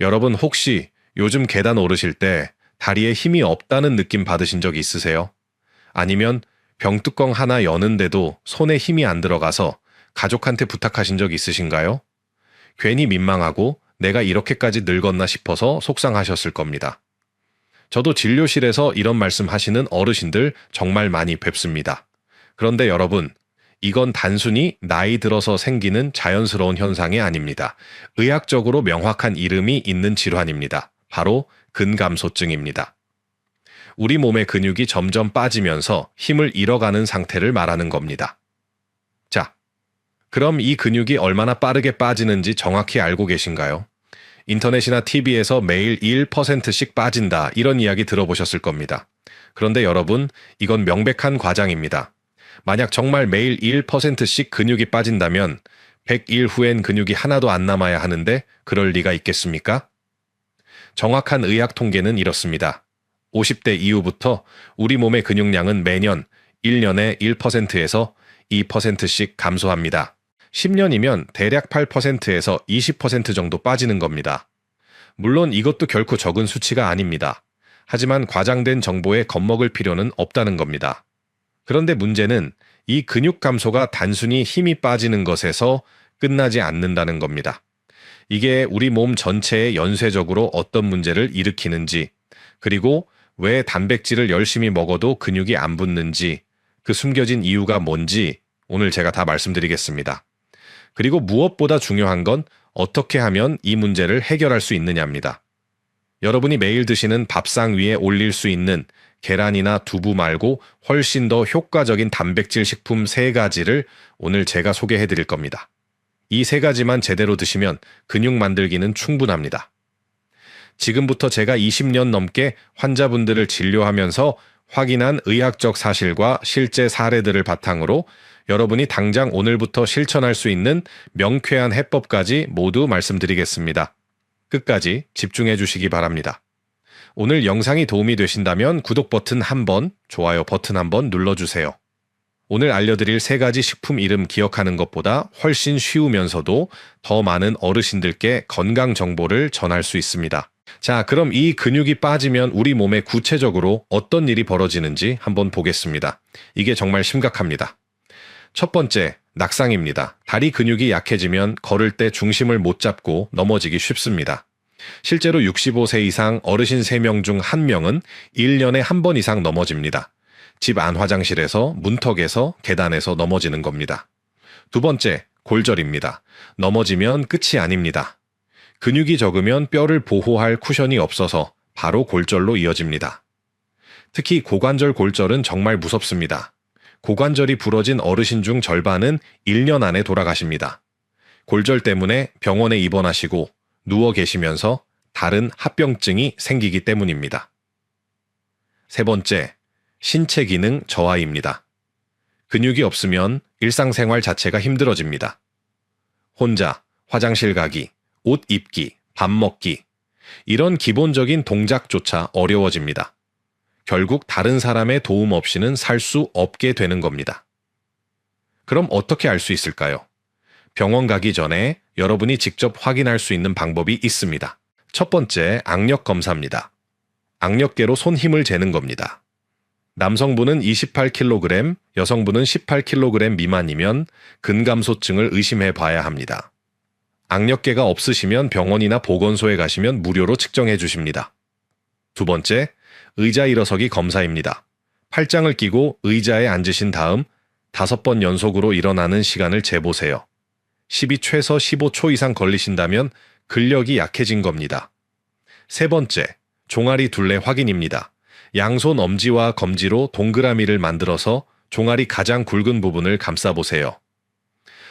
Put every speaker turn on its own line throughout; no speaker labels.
여러분 혹시 요즘 계단 오르실 때 다리에 힘이 없다는 느낌 받으신 적 있으세요? 아니면 병뚜껑 하나 여는데도 손에 힘이 안 들어가서 가족한테 부탁하신 적 있으신가요? 괜히 민망하고 내가 이렇게까지 늙었나 싶어서 속상하셨을 겁니다. 저도 진료실에서 이런 말씀 하시는 어르신들 정말 많이 뵙습니다. 그런데 여러분, 이건 단순히 나이 들어서 생기는 자연스러운 현상이 아닙니다. 의학적으로 명확한 이름이 있는 질환입니다. 바로 근감소증입니다. 우리 몸의 근육이 점점 빠지면서 힘을 잃어가는 상태를 말하는 겁니다. 자, 그럼 이 근육이 얼마나 빠르게 빠지는지 정확히 알고 계신가요? 인터넷이나 TV에서 매일 1%씩 빠진다 이런 이야기 들어보셨을 겁니다. 그런데 여러분, 이건 명백한 과장입니다. 만약 정말 매일 1%씩 근육이 빠진다면 100일 후엔 근육이 하나도 안 남아야 하는데 그럴 리가 있겠습니까? 정확한 의학 통계는 이렇습니다. 50대 이후부터 우리 몸의 근육량은 매년 1년에 1%에서 2%씩 감소합니다. 10년이면 대략 8%에서 20% 정도 빠지는 겁니다. 물론 이것도 결코 적은 수치가 아닙니다. 하지만 과장된 정보에 겁먹을 필요는 없다는 겁니다. 그런데 문제는 이 근육 감소가 단순히 힘이 빠지는 것에서 끝나지 않는다는 겁니다. 이게 우리 몸 전체에 연쇄적으로 어떤 문제를 일으키는지, 그리고 왜 단백질을 열심히 먹어도 근육이 안 붙는지, 그 숨겨진 이유가 뭔지 오늘 제가 다 말씀드리겠습니다. 그리고 무엇보다 중요한 건 어떻게 하면 이 문제를 해결할 수 있느냐입니다. 여러분이 매일 드시는 밥상 위에 올릴 수 있는 계란이나 두부 말고 훨씬 더 효과적인 단백질 식품 3가지를 오늘 제가 소개해 드릴 겁니다. 이 3가지만 제대로 드시면 근육 만들기는 충분합니다. 지금부터 제가 20년 넘게 환자분들을 진료하면서 확인한 의학적 사실과 실제 사례들을 바탕으로 여러분이 당장 오늘부터 실천할 수 있는 명쾌한 해법까지 모두 말씀드리겠습니다. 끝까지 집중해 주시기 바랍니다. 오늘 영상이 도움이 되신다면 구독 버튼 한번, 좋아요 버튼 한번 눌러주세요. 오늘 알려드릴 3가지 식품 이름 기억하는 것보다 훨씬 쉬우면서도 더 많은 어르신들께 건강 정보를 전할 수 있습니다. 자, 그럼 이 근육이 빠지면 우리 몸에 구체적으로 어떤 일이 벌어지는지 한번 보겠습니다. 이게 정말 심각합니다. 첫 번째, 낙상입니다. 다리 근육이 약해지면 걸을 때 중심을 못 잡고 넘어지기 쉽습니다. 실제로 65세 이상 어르신 3명 중 1명은 1년에 한 번 이상 넘어집니다. 집 안 화장실에서, 문턱에서, 계단에서 넘어지는 겁니다. 두 번째, 골절입니다. 넘어지면 끝이 아닙니다. 근육이 적으면 뼈를 보호할 쿠션이 없어서 바로 골절로 이어집니다. 특히 고관절 골절은 정말 무섭습니다. 고관절이 부러진 어르신 중 절반은 1년 안에 돌아가십니다. 골절 때문에 병원에 입원하시고 누워 계시면서 다른 합병증이 생기기 때문입니다. 세 번째, 신체 기능 저하입니다. 근육이 없으면 일상생활 자체가 힘들어집니다. 혼자, 화장실 가기, 옷 입기, 밥 먹기, 이런 기본적인 동작조차 어려워집니다. 결국 다른 사람의 도움 없이는 살 수 없게 되는 겁니다. 그럼 어떻게 알 수 있을까요? 병원 가기 전에 여러분이 직접 확인할 수 있는 방법이 있습니다. 첫 번째, 악력 검사입니다. 악력계로 손 힘을 재는 겁니다. 남성분은 28kg, 여성분은 18kg 미만이면 근감소증을 의심해 봐야 합니다. 악력계가 없으시면 병원이나 보건소에 가시면 무료로 측정해 주십니다. 두 번째, 의자 일어서기 검사입니다. 팔짱을 끼고 의자에 앉으신 다음 5번 연속으로 일어나는 시간을 재보세요. 10이 최소 15초 이상 걸리신다면 근력이 약해진 겁니다. 세 번째, 종아리 둘레 확인입니다. 양손 엄지와 검지로 동그라미를 만들어서 종아리 가장 굵은 부분을 감싸보세요.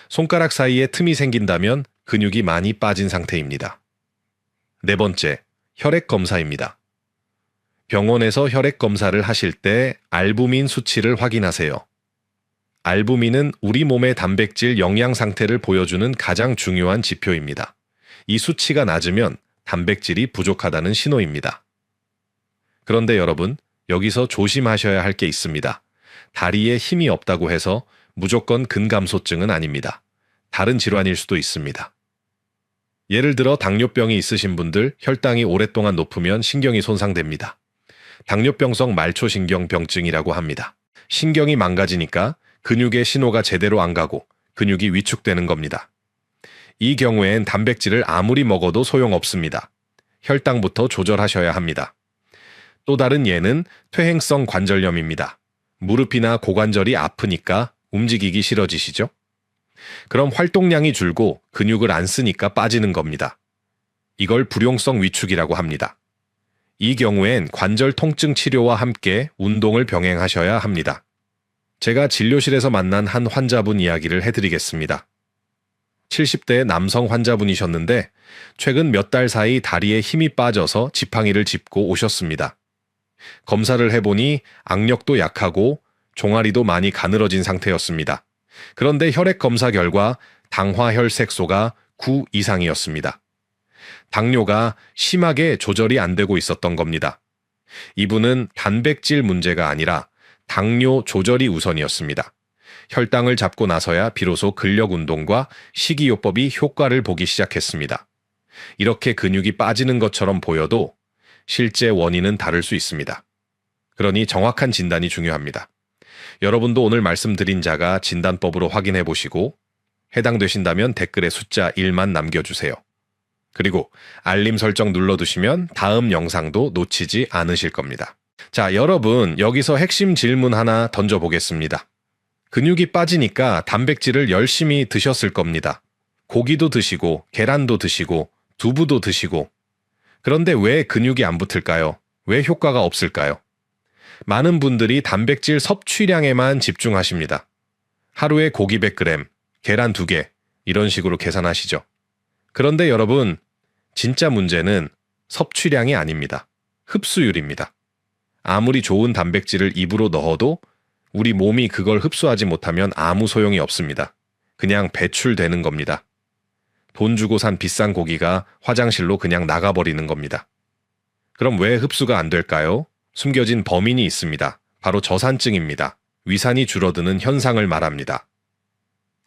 손가락 사이에 틈이 생긴다면 근육이 많이 빠진 상태입니다. 네 번째, 혈액 검사입니다. 병원에서 혈액 검사를 하실 때 알부민 수치를 확인하세요. 알부민은 우리 몸의 단백질 영양 상태를 보여주는 가장 중요한 지표입니다. 이 수치가 낮으면 단백질이 부족하다는 신호입니다. 그런데 여러분, 여기서 조심하셔야 할 게 있습니다. 다리에 힘이 없다고 해서 무조건 근감소증은 아닙니다. 다른 질환일 수도 있습니다. 예를 들어 당뇨병이 있으신 분들 혈당이 오랫동안 높으면 신경이 손상됩니다. 당뇨병성 말초신경병증이라고 합니다. 신경이 망가지니까 근육의 신호가 제대로 안 가고 근육이 위축되는 겁니다. 이 경우엔 단백질을 아무리 먹어도 소용없습니다. 혈당부터 조절하셔야 합니다. 또 다른 예는 퇴행성 관절염입니다. 무릎이나 고관절이 아프니까 움직이기 싫어지시죠? 그럼 활동량이 줄고 근육을 안 쓰니까 빠지는 겁니다. 이걸 불용성 위축이라고 합니다. 이 경우엔 관절 통증 치료와 함께 운동을 병행하셔야 합니다. 제가 진료실에서 만난 한 환자분 이야기를 해드리겠습니다. 70대 남성 환자분이셨는데 최근 몇 달 사이 다리에 힘이 빠져서 지팡이를 짚고 오셨습니다. 검사를 해보니 악력도 약하고 종아리도 많이 가늘어진 상태였습니다. 그런데 혈액 검사 결과 당화혈색소가 9 이상이었습니다. 당뇨가 심하게 조절이 안 되고 있었던 겁니다. 이분은 단백질 문제가 아니라 당뇨 조절이 우선이었습니다. 혈당을 잡고 나서야 비로소 근력 운동과 식이요법이 효과를 보기 시작했습니다. 이렇게 근육이 빠지는 것처럼 보여도 실제 원인은 다를 수 있습니다. 그러니 정확한 진단이 중요합니다. 여러분도 오늘 말씀드린 자가 진단법으로 확인해 보시고 해당되신다면 댓글에 숫자 1만 남겨주세요. 그리고 알림 설정 눌러두시면 다음 영상도 놓치지 않으실 겁니다. 자, 여러분 여기서 핵심 질문 하나 던져보겠습니다. 근육이 빠지니까 단백질을 열심히 드셨을 겁니다. 고기도 드시고 계란도 드시고 두부도 드시고 그런데 왜 근육이 안 붙을까요? 왜 효과가 없을까요? 많은 분들이 단백질 섭취량에만 집중하십니다. 하루에 고기 100g, 계란 2개 이런 식으로 계산하시죠. 그런데 여러분 진짜 문제는 섭취량이 아닙니다. 흡수율입니다. 아무리 좋은 단백질을 입으로 넣어도 우리 몸이 그걸 흡수하지 못하면 아무 소용이 없습니다. 그냥 배출되는 겁니다. 돈 주고 산 비싼 고기가 화장실로 그냥 나가버리는 겁니다. 그럼 왜 흡수가 안 될까요? 숨겨진 범인이 있습니다. 바로 저산증입니다. 위산이 줄어드는 현상을 말합니다.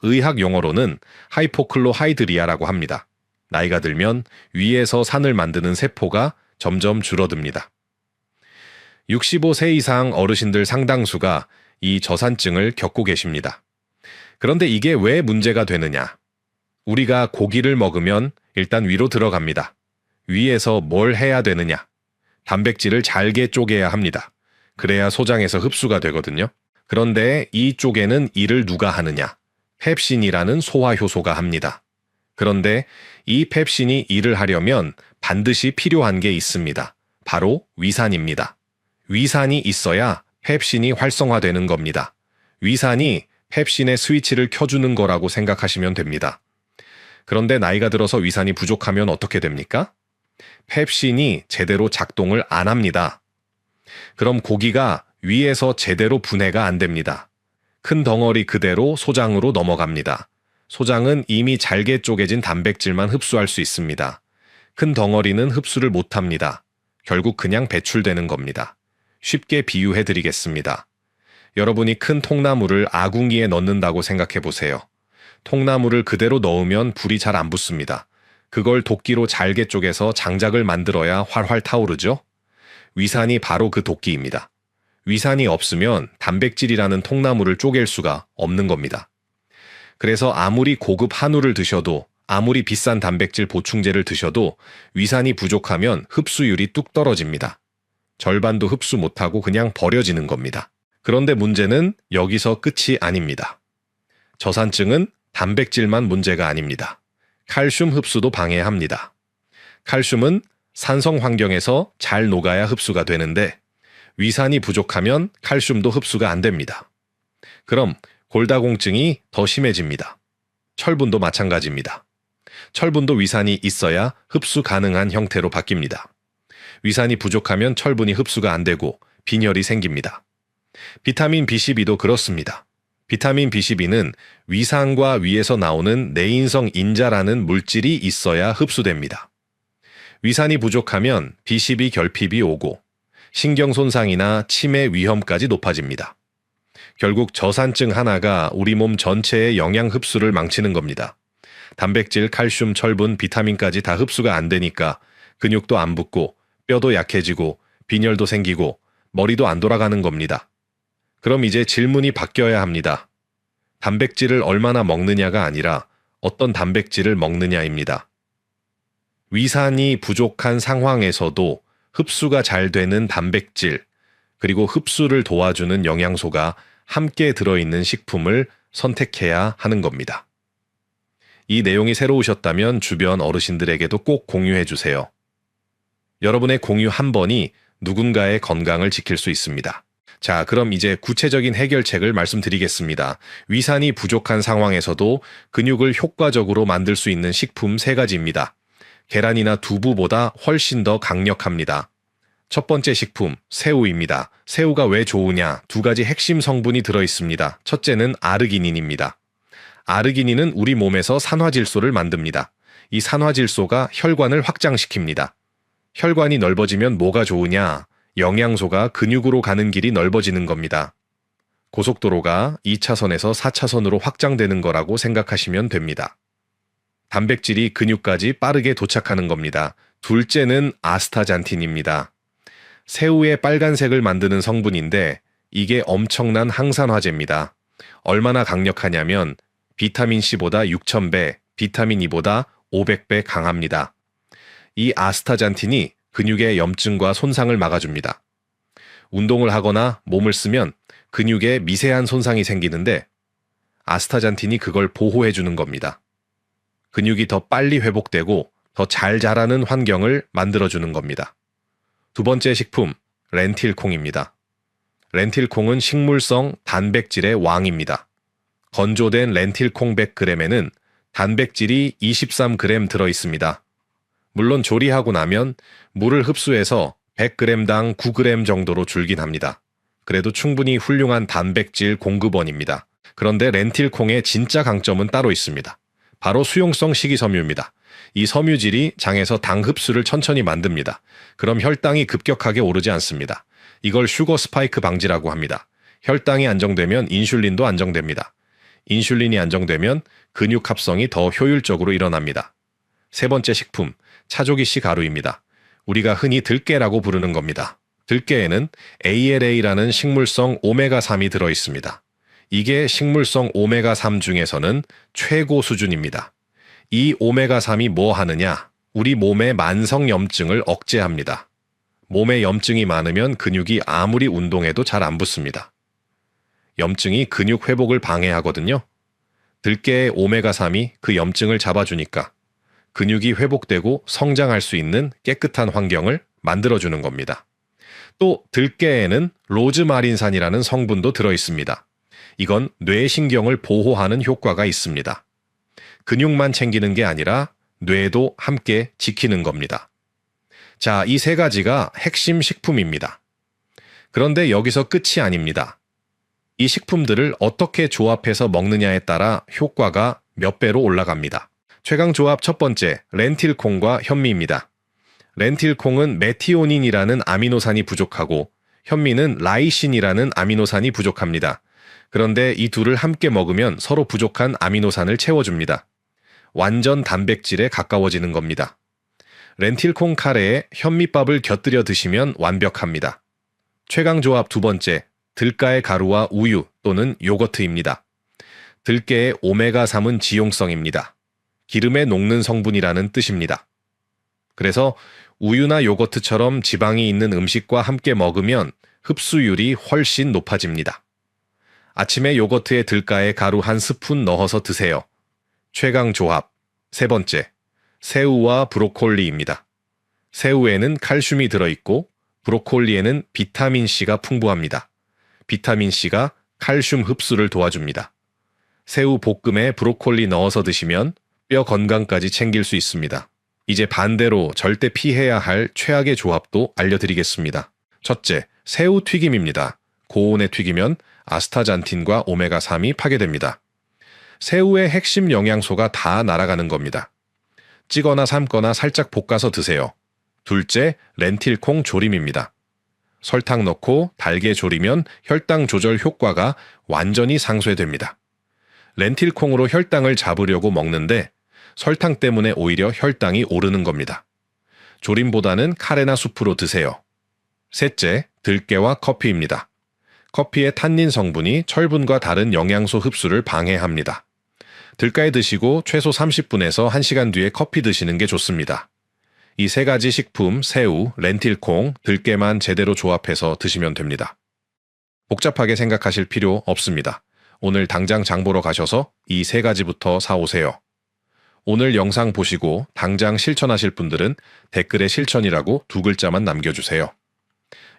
의학 용어로는 하이포클로하이드리아라고 합니다. 나이가 들면 위에서 산을 만드는 세포가 점점 줄어듭니다. 65세 이상 어르신들 상당수가 이 저산증을 겪고 계십니다. 그런데 이게 왜 문제가 되느냐? 우리가 고기를 먹으면 일단 위로 들어갑니다. 위에서 뭘 해야 되느냐? 단백질을 잘게 쪼개야 합니다. 그래야 소장에서 흡수가 되거든요. 그런데 이 쪼개는 일을 누가 하느냐? 펩신이라는 소화효소가 합니다. 그런데 이 펩신이 일을 하려면 반드시 필요한 게 있습니다. 바로 위산입니다. 위산이 있어야 펩신이 활성화되는 겁니다. 위산이 펩신의 스위치를 켜주는 거라고 생각하시면 됩니다. 그런데 나이가 들어서 위산이 부족하면 어떻게 됩니까? 펩신이 제대로 작동을 안 합니다. 그럼 고기가 위에서 제대로 분해가 안 됩니다. 큰 덩어리 그대로 소장으로 넘어갑니다. 소장은 이미 잘게 쪼개진 단백질만 흡수할 수 있습니다. 큰 덩어리는 흡수를 못합니다. 결국 그냥 배출되는 겁니다. 쉽게 비유해 드리겠습니다. 여러분이 큰 통나무를 아궁이에 넣는다고 생각해 보세요. 통나무를 그대로 넣으면 불이 잘 안 붙습니다. 그걸 도끼로 잘게 쪼개서 장작을 만들어야 활활 타오르죠? 위산이 바로 그 도끼입니다. 위산이 없으면 단백질이라는 통나무를 쪼갤 수가 없는 겁니다. 그래서 아무리 고급 한우를 드셔도 아무리 비싼 단백질 보충제를 드셔도 위산이 부족하면 흡수율이 뚝 떨어집니다. 절반도 흡수 못하고 그냥 버려지는 겁니다. 그런데 문제는 여기서 끝이 아닙니다. 저산증은 단백질만 문제가 아닙니다. 칼슘 흡수도 방해합니다. 칼슘은 산성 환경에서 잘 녹아야 흡수가 되는데 위산이 부족하면 칼슘도 흡수가 안 됩니다. 그럼 골다공증이 더 심해집니다. 철분도 마찬가지입니다. 철분도 위산이 있어야 흡수 가능한 형태로 바뀝니다. 위산이 부족하면 철분이 흡수가 안 되고 빈혈이 생깁니다. 비타민 B12도 그렇습니다. 비타민 B12는 위산과 위에서 나오는 내인성 인자라는 물질이 있어야 흡수됩니다. 위산이 부족하면 B12 결핍이 오고 신경 손상이나 치매 위험까지 높아집니다. 결국 저산증 하나가 우리 몸 전체의 영양 흡수를 망치는 겁니다. 단백질, 칼슘, 철분, 비타민까지 다 흡수가 안 되니까 근육도 안 붙고 뼈도 약해지고 빈혈도 생기고 머리도 안 돌아가는 겁니다. 그럼 이제 질문이 바뀌어야 합니다. 단백질을 얼마나 먹느냐가 아니라 어떤 단백질을 먹느냐입니다. 위산이 부족한 상황에서도 흡수가 잘 되는 단백질, 그리고 흡수를 도와주는 영양소가 함께 들어있는 식품을 선택해야 하는 겁니다. 이 내용이 새로우셨다면 주변 어르신들에게도 꼭 공유해 주세요. 여러분의 공유 한 번이 누군가의 건강을 지킬 수 있습니다. 자, 그럼 이제 구체적인 해결책을 말씀드리겠습니다. 위산이 부족한 상황에서도 근육을 효과적으로 만들 수 있는 식품 3가지입니다. 계란이나 두부보다 훨씬 더 강력합니다. 첫 번째 식품, 새우입니다. 새우가 왜 좋으냐? 2가지 핵심 성분이 들어있습니다. 첫째는 아르기닌입니다. 아르기닌은 우리 몸에서 산화질소를 만듭니다. 이 산화질소가 혈관을 확장시킵니다. 혈관이 넓어지면 뭐가 좋으냐? 영양소가 근육으로 가는 길이 넓어지는 겁니다. 고속도로가 2차선에서 4차선으로 확장되는 거라고 생각하시면 됩니다. 단백질이 근육까지 빠르게 도착하는 겁니다. 둘째는 아스타잔틴입니다. 새우의 빨간색을 만드는 성분인데 이게 엄청난 항산화제입니다. 얼마나 강력하냐면 비타민C보다 6000배, 비타민 E보다 500배 강합니다. 이 아스타잔틴이 근육의 염증과 손상을 막아줍니다. 운동을 하거나 몸을 쓰면 근육에 미세한 손상이 생기는데 아스타잔틴이 그걸 보호해주는 겁니다. 근육이 더 빨리 회복되고 더 잘 자라는 환경을 만들어주는 겁니다. 2번째 식품, 렌틸콩입니다. 렌틸콩은 식물성 단백질의 왕입니다. 건조된 렌틸콩 100g에는 단백질이 23g 들어있습니다. 물론 조리하고 나면 물을 흡수해서 100g당 9g 정도로 줄긴 합니다. 그래도 충분히 훌륭한 단백질 공급원입니다. 그런데 렌틸콩의 진짜 강점은 따로 있습니다. 바로 수용성 식이섬유입니다. 이 섬유질이 장에서 당 흡수를 천천히 만듭니다. 그럼 혈당이 급격하게 오르지 않습니다. 이걸 슈거 스파이크 방지라고 합니다. 혈당이 안정되면 인슐린도 안정됩니다. 인슐린이 안정되면 근육 합성이 더 효율적으로 일어납니다. 3번째 식품, 차조기씨 가루입니다. 우리가 흔히 들깨라고 부르는 겁니다. 들깨에는 ALA라는 식물성 오메가3이 들어있습니다. 이게 식물성 오메가3 중에서는 최고 수준입니다. 이 오메가3이 뭐 하느냐? 우리 몸의 만성염증을 억제합니다. 몸에 염증이 많으면 근육이 아무리 운동해도 잘 안 붙습니다. 염증이 근육 회복을 방해하거든요. 들깨의 오메가3이 그 염증을 잡아주니까 근육이 회복되고 성장할 수 있는 깨끗한 환경을 만들어주는 겁니다. 또 들깨에는 로즈마린산이라는 성분도 들어있습니다. 이건 뇌신경을 보호하는 효과가 있습니다. 근육만 챙기는 게 아니라 뇌도 함께 지키는 겁니다. 자, 이 3가지가 핵심 식품입니다. 그런데 여기서 끝이 아닙니다. 이 식품들을 어떻게 조합해서 먹느냐에 따라 효과가 몇 배로 올라갑니다. 최강 조합 첫 번째, 렌틸콩과 현미입니다. 렌틸콩은 메티오닌이라는 아미노산이 부족하고 현미는 라이신이라는 아미노산이 부족합니다. 그런데 이 둘을 함께 먹으면 서로 부족한 아미노산을 채워줍니다. 완전 단백질에 가까워지는 겁니다. 렌틸콩 카레에 현미밥을 곁들여 드시면 완벽합니다. 최강 조합 2번째, 들깨의 가루와 우유 또는 요거트입니다. 들깨의 오메가3은 지용성입니다. 기름에 녹는 성분이라는 뜻입니다. 그래서 우유나 요거트처럼 지방이 있는 음식과 함께 먹으면 흡수율이 훨씬 높아집니다. 아침에 요거트에 들깨의 가루 1스푼 넣어서 드세요. 최강 조합 3번째, 새우와 브로콜리입니다. 새우에는 칼슘이 들어있고 브로콜리에는 비타민C가 풍부합니다. 비타민C가 칼슘 흡수를 도와줍니다. 새우 볶음에 브로콜리 넣어서 드시면 뼈 건강까지 챙길 수 있습니다. 이제 반대로 절대 피해야 할 최악의 조합도 알려드리겠습니다. 첫째, 새우 튀김입니다. 고온에 튀기면 아스타잔틴과 오메가3이 파괴됩니다. 새우의 핵심 영양소가 다 날아가는 겁니다. 찌거나 삶거나 살짝 볶아서 드세요. 둘째, 렌틸콩 조림입니다. 설탕 넣고 달게 조리면 혈당 조절 효과가 완전히 상쇄됩니다. 렌틸콩으로 혈당을 잡으려고 먹는데 설탕 때문에 오히려 혈당이 오르는 겁니다. 조림보다는 카레나 수프로 드세요. 셋째, 들깨와 커피입니다. 커피의 탄닌 성분이 철분과 다른 영양소 흡수를 방해합니다. 들깨 드시고 최소 30분에서 1시간 뒤에 커피 드시는 게 좋습니다. 이 세 가지 식품, 새우, 렌틸콩, 들깨만 제대로 조합해서 드시면 됩니다. 복잡하게 생각하실 필요 없습니다. 오늘 당장 장 보러 가셔서 이 세 가지부터 사오세요. 오늘 영상 보시고 당장 실천하실 분들은 댓글에 실천이라고 2글자만 남겨주세요.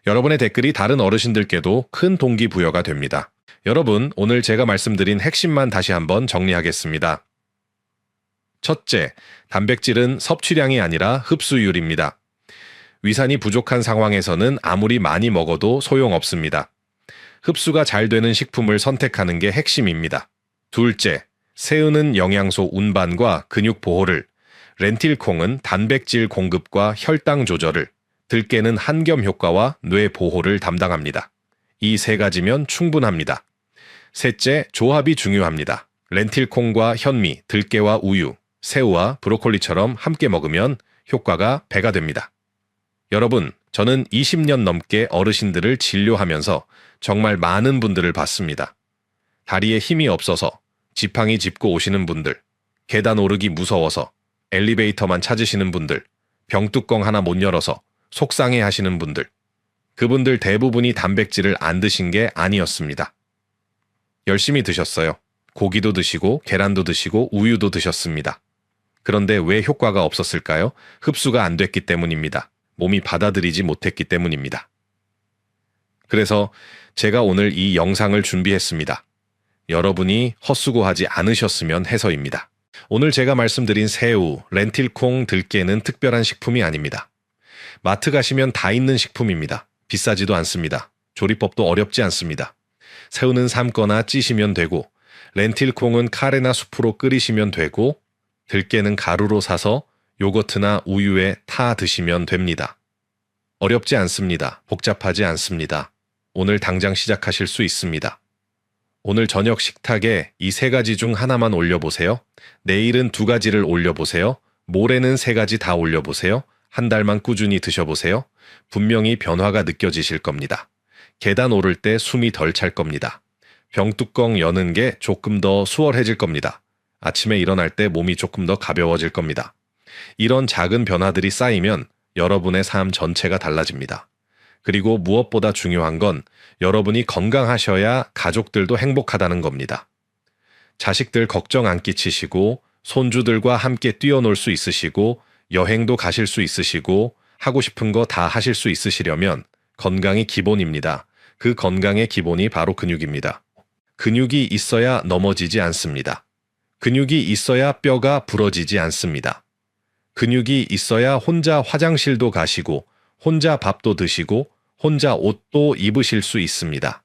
여러분의 댓글이 다른 어르신들께도 큰 동기부여가 됩니다. 여러분, 오늘 제가 말씀드린 핵심만 다시 한번 정리하겠습니다. 첫째, 단백질은 섭취량이 아니라 흡수율입니다. 위산이 부족한 상황에서는 아무리 많이 먹어도 소용없습니다. 흡수가 잘 되는 식품을 선택하는 게 핵심입니다. 둘째, 새우는 영양소 운반과 근육 보호를, 렌틸콩은 단백질 공급과 혈당 조절을, 들깨는 한겸 효과와 뇌 보호를 담당합니다. 이 세 가지면 충분합니다. 셋째, 조합이 중요합니다. 렌틸콩과 현미, 들깨와 우유, 새우와 브로콜리처럼 함께 먹으면 효과가 배가 됩니다. 여러분, 저는 20년 넘게 어르신들을 진료하면서 정말 많은 분들을 봤습니다. 다리에 힘이 없어서 지팡이 짚고 오시는 분들, 계단 오르기 무서워서 엘리베이터만 찾으시는 분들, 병뚜껑 하나 못 열어서 속상해 하시는 분들, 그분들 대부분이 단백질을 안 드신 게 아니었습니다. 열심히 드셨어요. 고기도 드시고 계란도 드시고 우유도 드셨습니다. 그런데 왜 효과가 없었을까요? 흡수가 안 됐기 때문입니다. 몸이 받아들이지 못했기 때문입니다. 그래서 제가 오늘 이 영상을 준비했습니다. 여러분이 헛수고하지 않으셨으면 해서입니다. 오늘 제가 말씀드린 새우, 렌틸콩, 들깨는 특별한 식품이 아닙니다. 마트 가시면 다 있는 식품입니다. 비싸지도 않습니다. 조리법도 어렵지 않습니다. 새우는 삶거나 찌시면 되고, 렌틸콩은 카레나 수프로 끓이시면 되고, 들깨는 가루로 사서 요거트나 우유에 타 드시면 됩니다. 어렵지 않습니다. 복잡하지 않습니다. 오늘 당장 시작하실 수 있습니다. 오늘 저녁 식탁에 이 세 가지 중 하나만 올려보세요. 내일은 2가지를 올려보세요. 모레는 3가지 다 올려보세요. 한 달만 꾸준히 드셔보세요. 분명히 변화가 느껴지실 겁니다. 계단 오를 때 숨이 덜 찰 겁니다. 병뚜껑 여는 게 조금 더 수월해질 겁니다. 아침에 일어날 때 몸이 조금 더 가벼워질 겁니다. 이런 작은 변화들이 쌓이면 여러분의 삶 전체가 달라집니다. 그리고 무엇보다 중요한 건 여러분이 건강하셔야 가족들도 행복하다는 겁니다. 자식들 걱정 안 끼치시고 손주들과 함께 뛰어놀 수 있으시고 여행도 가실 수 있으시고 하고 싶은 거 다 하실 수 있으시려면 건강이 기본입니다. 그 건강의 기본이 바로 근육입니다. 근육이 있어야 넘어지지 않습니다. 근육이 있어야 뼈가 부러지지 않습니다. 근육이 있어야 혼자 화장실도 가시고 혼자 밥도 드시고 혼자 옷도 입으실 수 있습니다.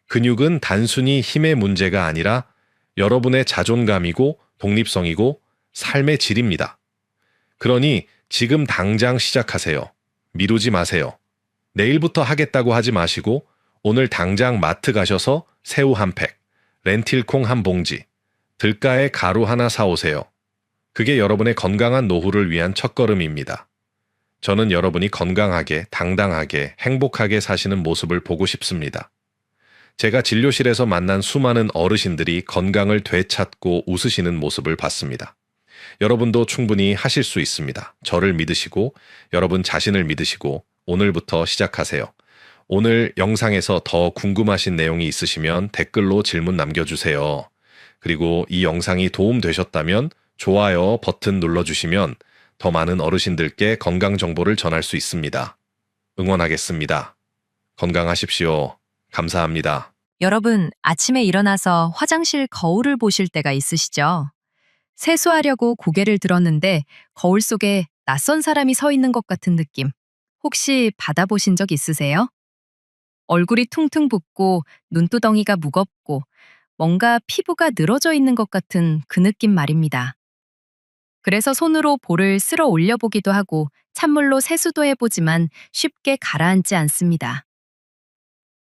근육은 단순히 힘의 문제가 아니라 여러분의 자존감이고 독립성이고 삶의 질입니다. 그러니 지금 당장 시작하세요. 미루지 마세요. 내일부터 하겠다고 하지 마시고 오늘 당장 마트 가셔서 새우 한 팩, 렌틸콩 한 봉지, 들깨에 가루 하나 사오세요. 그게 여러분의 건강한 노후를 위한 첫걸음입니다. 저는 여러분이 건강하게, 당당하게, 행복하게 사시는 모습을 보고 싶습니다. 제가 진료실에서 만난 수많은 어르신들이 건강을 되찾고 웃으시는 모습을 봤습니다. 여러분도 충분히 하실 수 있습니다. 저를 믿으시고 여러분 자신을 믿으시고 오늘부터 시작하세요. 오늘 영상에서 더 궁금하신 내용이 있으시면 댓글로 질문 남겨주세요. 그리고 이 영상이 도움되셨다면 좋아요 버튼 눌러주시면 더 많은 어르신들께 건강 정보를 전할 수 있습니다. 응원하겠습니다. 건강하십시오. 감사합니다.
여러분, 아침에 일어나서 화장실 거울을 보실 때가 있으시죠? 세수하려고 고개를 들었는데 거울 속에 낯선 사람이 서 있는 것 같은 느낌. 혹시 받아보신 적 있으세요? 얼굴이 퉁퉁 붓고 눈두덩이가 무겁고 뭔가 피부가 늘어져 있는 것 같은 그 느낌 말입니다. 그래서 손으로 볼을 쓸어 올려보기도 하고 찬물로 세수도 해보지만 쉽게 가라앉지 않습니다.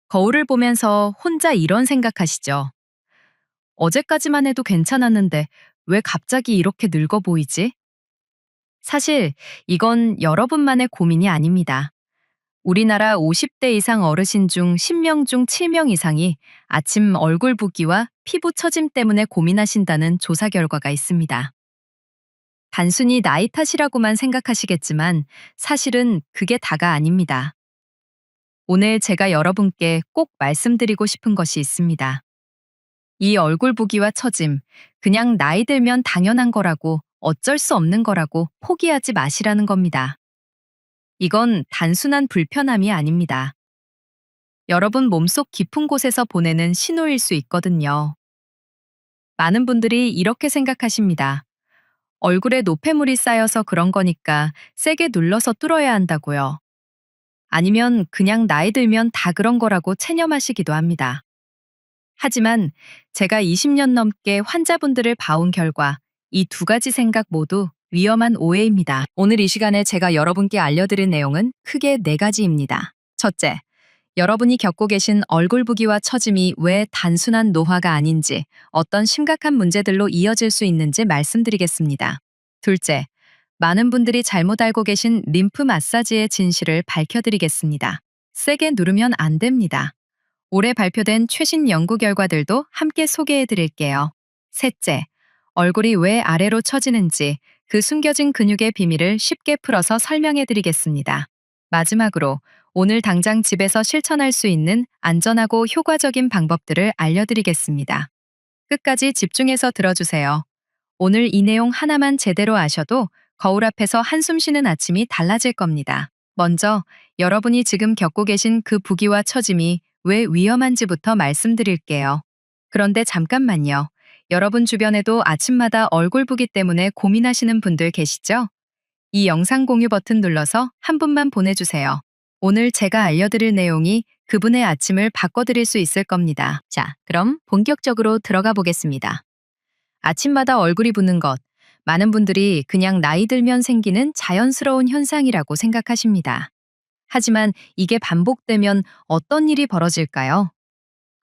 거울을 보면서 혼자 이런 생각하시죠? 어제까지만 해도 괜찮았는데 왜 갑자기 이렇게 늙어 보이지? 사실 이건 여러분만의 고민이 아닙니다. 우리나라 50대 이상 어르신 중 10명 중 7명 이상이 아침 얼굴 붓기와 피부 처짐 때문에 고민하신다는 조사 결과가 있습니다. 단순히 나이 탓이라고만 생각하시겠지만 사실은 그게 다가 아닙니다. 오늘 제가 여러분께 꼭 말씀드리고 싶은 것이 있습니다. 이 얼굴 부기와 처짐, 그냥 나이 들면 당연한 거라고 어쩔 수 없는 거라고 포기하지 마시라는 겁니다. 이건 단순한 불편함이 아닙니다. 여러분 몸속 깊은 곳에서 보내는 신호일 수 있거든요. 많은 분들이 이렇게 생각하십니다. 얼굴에 노폐물이 쌓여서 그런 거니까 세게 눌러서 뚫어야 한다고요. 아니면 그냥 나이 들면 다 그런 거라고 체념하시기도 합니다. 하지만 제가 20년 넘게 환자분들을 봐온 결과 이 두 가지 생각 모두 위험한 오해입니다. 오늘 이 시간에 제가 여러분께 알려드릴 내용은 크게 네 가지입니다. 첫째, 여러분이 겪고 계신 얼굴 부기와 처짐이 왜 단순한 노화가 아닌지, 어떤 심각한 문제들로 이어질 수 있는지 말씀드리겠습니다. 둘째, 많은 분들이 잘못 알고 계신 림프 마사지의 진실을 밝혀드리겠습니다. 세게 누르면 안 됩니다. 올해 발표된 최신 연구 결과들도 함께 소개해 드릴게요. 셋째, 얼굴이 왜 아래로 처지는지 그 숨겨진 근육의 비밀을 쉽게 풀어서 설명해 드리겠습니다. 마지막으로 오늘 당장 집에서 실천할 수 있는 안전하고 효과적인 방법들을 알려드리겠습니다. 끝까지 집중해서 들어주세요. 오늘 이 내용 하나만 제대로 아셔도 거울 앞에서 한숨 쉬는 아침이 달라질 겁니다. 먼저 여러분이 지금 겪고 계신 그 부기와 처짐이 왜 위험한지부터 말씀드릴게요. 그런데 잠깐만요. 여러분 주변에도 아침마다 얼굴 부기 때문에 고민하시는 분들 계시죠? 이 영상 공유 버튼 눌러서 한 분만 보내주세요. 오늘 제가 알려드릴 내용이 그분의 아침을 바꿔드릴 수 있을 겁니다. 자, 그럼 본격적으로 들어가 보겠습니다. 아침마다 얼굴이 붓는 것. 많은 분들이 그냥 나이 들면 생기는 자연스러운 현상이라고 생각하십니다. 하지만 이게 반복되면 어떤 일이 벌어질까요?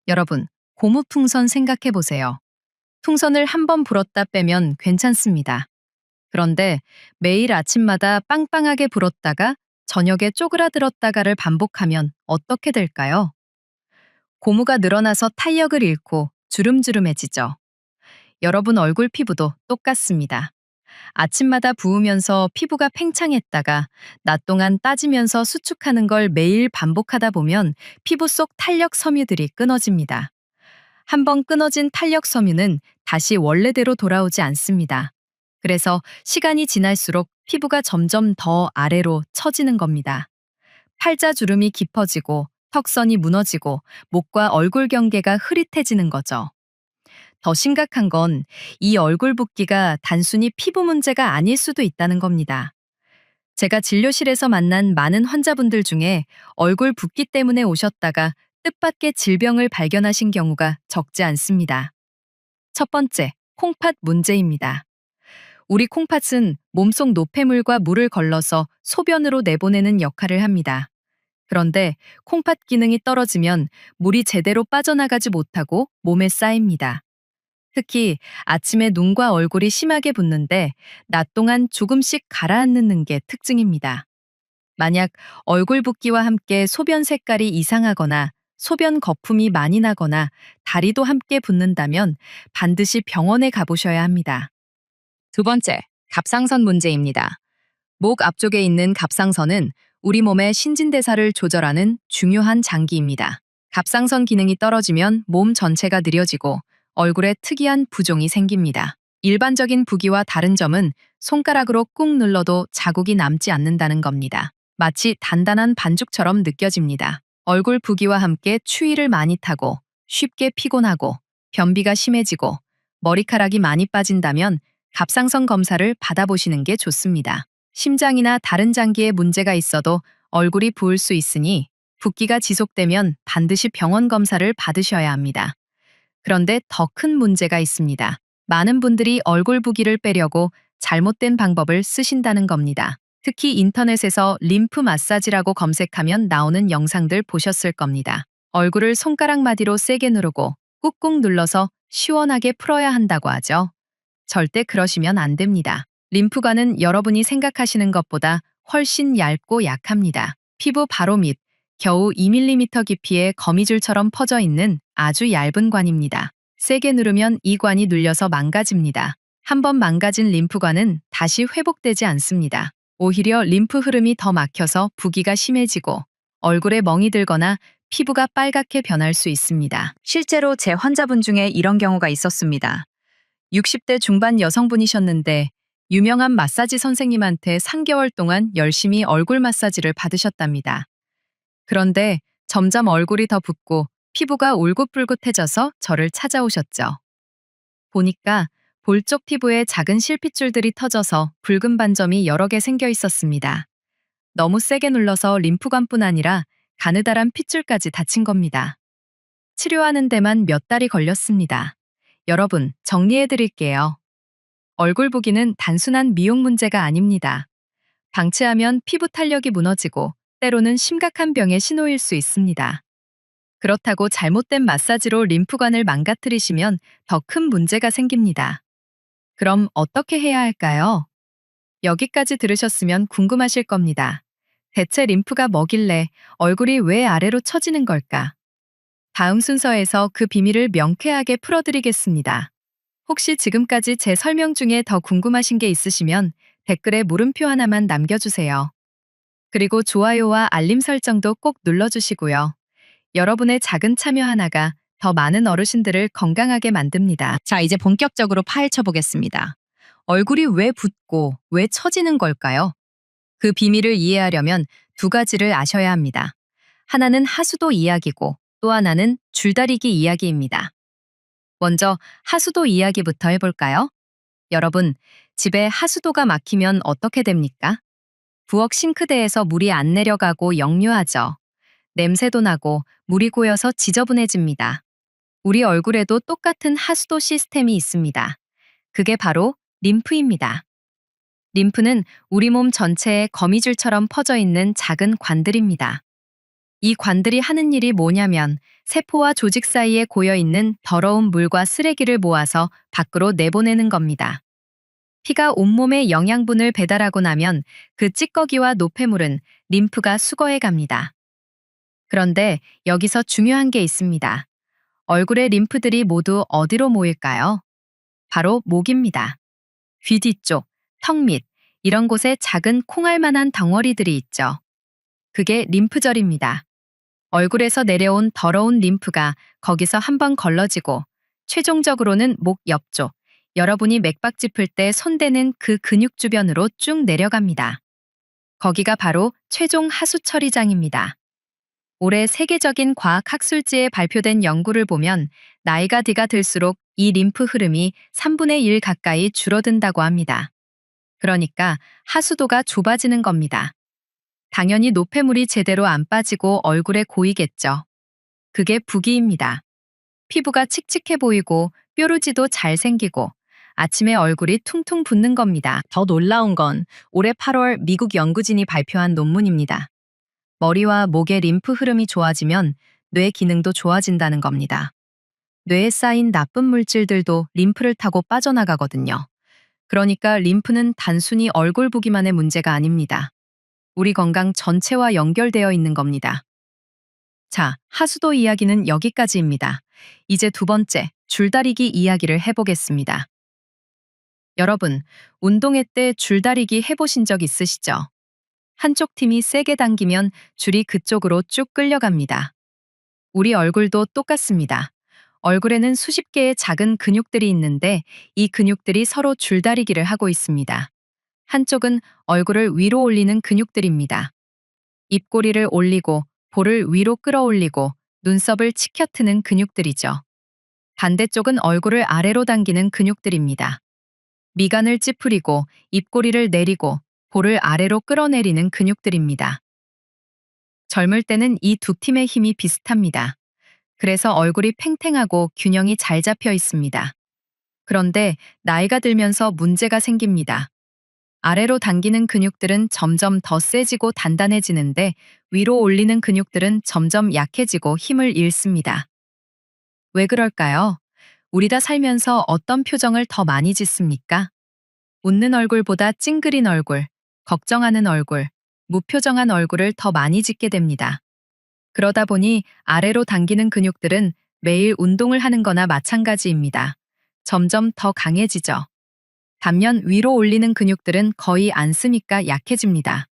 여러분, 고무풍선 생각해 보세요. 풍선을 한 번 불었다 빼면 괜찮습니다. 그런데 매일 아침마다 빵빵하게 불었다가 저녁에 쪼그라들었다가를 반복하면 어떻게 될까요? 고무가 늘어나서 탄력을 잃고 주름주름해지죠. 여러분 얼굴 피부도 똑같습니다. 아침마다 부으면서 피부가 팽창했다가 낮 동안 따지면서 수축하는 걸 매일 반복하다 보면 피부 속 탄력 섬유들이 끊어집니다. 한번 끊어진 탄력 섬유는 다시 원래대로 돌아오지 않습니다. 그래서 시간이 지날수록 피부가 점점 더 아래로 처지는 겁니다. 팔자주름이 깊어지고 턱선이 무너지고 목과 얼굴 경계가 흐릿해지는 거죠. 더 심각한 건 이 얼굴 붓기가 단순히 피부 문제가 아닐 수도 있다는 겁니다. 제가 진료실에서 만난 많은 환자분들 중에 얼굴 붓기 때문에 오셨다가 뜻밖의 질병을 발견하신 경우가 적지 않습니다. 첫 번째, 콩팥 문제입니다. 우리 콩팥은 몸속 노폐물과 물을 걸러서 소변으로 내보내는 역할을 합니다. 그런데 콩팥 기능이 떨어지면 물이 제대로 빠져나가지 못하고 몸에 쌓입니다. 특히 아침에 눈과 얼굴이 심하게 붓는데 낮 동안 조금씩 가라앉는 게 특징입니다. 만약 얼굴 붓기와 함께 소변 색깔이 이상하거나 소변 거품이 많이 나거나 다리도 함께 붓는다면 반드시 병원에 가보셔야 합니다. 두 번째, 갑상선 문제입니다. 목 앞쪽에 있는 갑상선은 우리 몸의 신진대사를 조절하는 중요한 장기입니다. 갑상선 기능이 떨어지면 몸 전체가 느려지고 얼굴에 특이한 부종이 생깁니다. 일반적인 부기와 다른 점은 손가락으로 꾹 눌러도 자국이 남지 않는다는 겁니다. 마치 단단한 반죽처럼 느껴집니다. 얼굴 부기와 함께 추위를 많이 타고 쉽게 피곤하고 변비가 심해지고 머리카락이 많이 빠진다면 갑상선 검사를 받아보시는 게 좋습니다. 심장이나 다른 장기에 문제가 있어도 얼굴이 부을 수 있으니 붓기가 지속되면 반드시 병원 검사를 받으셔야 합니다. 그런데 더 큰 문제가 있습니다. 많은 분들이 얼굴 부기를 빼려고 잘못된 방법을 쓰신다는 겁니다. 특히 인터넷에서 림프 마사지라고 검색하면 나오는 영상들 보셨을 겁니다. 얼굴을 손가락 마디로 세게 누르고 꾹꾹 눌러서 시원하게 풀어야 한다고 하죠. 절대 그러시면 안 됩니다. 림프관은 여러분이 생각하시는 것보다 훨씬 얇고 약합니다. 피부 바로 밑, 겨우 2mm 깊이의 거미줄처럼 퍼져 있는 아주 얇은 관입니다. 세게 누르면 이 관이 눌려서 망가집니다. 한번 망가진 림프관은 다시 회복되지 않습니다. 오히려 림프 흐름이 더 막혀서 부기가 심해지고 얼굴에 멍이 들거나 피부가 빨갛게 변할 수 있습니다. 실제로 제 환자분 중에 이런 경우가 있었습니다. 60대 중반 여성분이셨는데 유명한 마사지 선생님한테 3개월 동안 열심히 얼굴 마사지를 받으셨답니다. 그런데 점점 얼굴이 더 붓고 피부가 울긋불긋해져서 저를 찾아오셨죠. 보니까 볼 쪽 피부에 작은 실핏줄들이 터져서 붉은 반점이 여러 개 생겨 있었습니다. 너무 세게 눌러서 림프관뿐 아니라 가느다란 핏줄까지 다친 겁니다. 치료하는 데만 몇 달이 걸렸습니다. 여러분, 정리해 드릴게요. 얼굴 부기는 단순한 미용 문제가 아닙니다. 방치하면 피부 탄력이 무너지고 때로는 심각한 병의 신호일 수 있습니다. 그렇다고 잘못된 마사지로 림프관을 망가뜨리시면 더 큰 문제가 생깁니다. 그럼 어떻게 해야 할까요? 여기까지 들으셨으면 궁금하실 겁니다. 대체 림프가 뭐길래 얼굴이 왜 아래로 처지는 걸까? 다음 순서에서 그 비밀을 명쾌하게 풀어드리겠습니다. 혹시 지금까지 제 설명 중에 더 궁금하신 게 있으시면 댓글에 물음표 하나만 남겨주세요. 그리고 좋아요와 알림 설정도 꼭 눌러주시고요. 여러분의 작은 참여 하나가 더 많은 어르신들을 건강하게 만듭니다. 자, 이제 본격적으로 파헤쳐 보겠습니다. 얼굴이 왜 붓고 왜 처지는 걸까요? 그 비밀을 이해하려면 두 가지를 아셔야 합니다. 하나는 하수도 이야기고 또 하나는 줄다리기 이야기입니다. 먼저 하수도 이야기부터 해볼까요? 여러분, 집에 하수도가 막히면 어떻게 됩니까? 부엌 싱크대에서 물이 안 내려가고 역류하죠. 냄새도 나고 물이 고여서 지저분해집니다. 우리 얼굴에도 똑같은 하수도 시스템이 있습니다. 그게 바로 림프입니다. 림프는 우리 몸 전체에 거미줄처럼 퍼져 있는 작은 관들입니다. 이 관들이 하는 일이 뭐냐면 세포와 조직 사이에 고여있는 더러운 물과 쓰레기를 모아서 밖으로 내보내는 겁니다. 피가 온몸에 영양분을 배달하고 나면 그 찌꺼기와 노폐물은 림프가 수거해 갑니다. 그런데 여기서 중요한 게 있습니다. 얼굴의 림프들이 모두 어디로 모일까요? 바로 목입니다. 귀 뒤쪽, 턱 밑, 이런 곳에 작은 콩알만한 덩어리들이 있죠. 그게 림프절입니다. 얼굴에서 내려온 더러운 림프가 거기서 한번 걸러지고 최종적으로는 목 옆쪽, 여러분이 맥박 짚을 때 손대는 그 근육 주변으로 쭉 내려갑니다. 거기가 바로 최종 하수 처리장입니다. 올해 세계적인 과학 학술지에 발표된 연구를 보면 나이가 뒤가 들수록 이 림프 흐름이 3분의 1 가까이 줄어든다고 합니다. 그러니까 하수도가 좁아지는 겁니다. 당연히 노폐물이 제대로 안 빠지고 얼굴에 고이겠죠. 그게 부기입니다. 피부가 칙칙해 보이고 뾰루지도 잘 생기고 아침에 얼굴이 퉁퉁 붓는 겁니다. 더 놀라운 건 올해 8월 미국 연구진이 발표한 논문입니다. 머리와 목의 림프 흐름이 좋아지면 뇌 기능도 좋아진다는 겁니다. 뇌에 쌓인 나쁜 물질들도 림프를 타고 빠져나가거든요. 그러니까 림프는 단순히 얼굴 부기만의 문제가 아닙니다. 우리 건강 전체와 연결되어 있는 겁니다. 자, 하수도 이야기는 여기까지입니다. 이제 두 번째, 줄다리기 이야기를 해보겠습니다. 여러분, 운동회 때 줄다리기 해보신 적 있으시죠? 한쪽 팀이 세게 당기면 줄이 그쪽으로 쭉 끌려갑니다. 우리 얼굴도 똑같습니다. 얼굴에는 수십 개의 작은 근육들이 있는데 이 근육들이 서로 줄다리기를 하고 있습니다. 한쪽은 얼굴을 위로 올리는 근육들입니다. 입꼬리를 올리고 볼을 위로 끌어올리고 눈썹을 치켜트는 근육들이죠. 반대쪽은 얼굴을 아래로 당기는 근육들입니다. 미간을 찌푸리고 입꼬리를 내리고 볼을 아래로 끌어내리는 근육들입니다. 젊을 때는 이 두 팀의 힘이 비슷합니다. 그래서 얼굴이 팽팽하고 균형이 잘 잡혀 있습니다. 그런데 나이가 들면서 문제가 생깁니다. 아래로 당기는 근육들은 점점 더 세지고 단단해지는데 위로 올리는 근육들은 점점 약해지고 힘을 잃습니다. 왜 그럴까요? 우리 다 살면서 어떤 표정을 더 많이 짓습니까? 웃는 얼굴보다 찡그린 얼굴, 걱정하는 얼굴, 무표정한 얼굴을 더 많이 짓게 됩니다. 그러다 보니 아래로 당기는 근육들은 매일 운동을 하는 거나 마찬가지입니다. 점점 더 강해지죠. 반면 위로 올리는 근육들은 거의 안 쓰니까 약해집니다.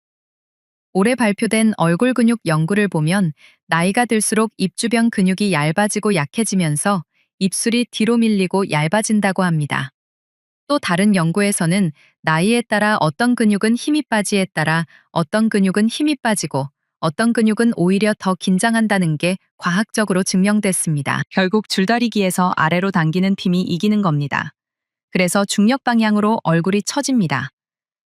올해 발표된 얼굴 근육 연구를 보면 나이가 들수록 입 주변 근육이 얇아지고 약해지면서 입술이 뒤로 밀리고 얇아진다고 합니다. 또 다른 연구에서는 나이에 따라 어떤 근육은 힘이 빠지에 따라 어떤 근육은 힘이 빠지고 어떤 근육은 오히려 더 긴장한다는 게 과학적으로 증명됐습니다. 결국 줄다리기에서 아래로 당기는 힘이 이기는 겁니다. 그래서 중력 방향으로 얼굴이 처집니다.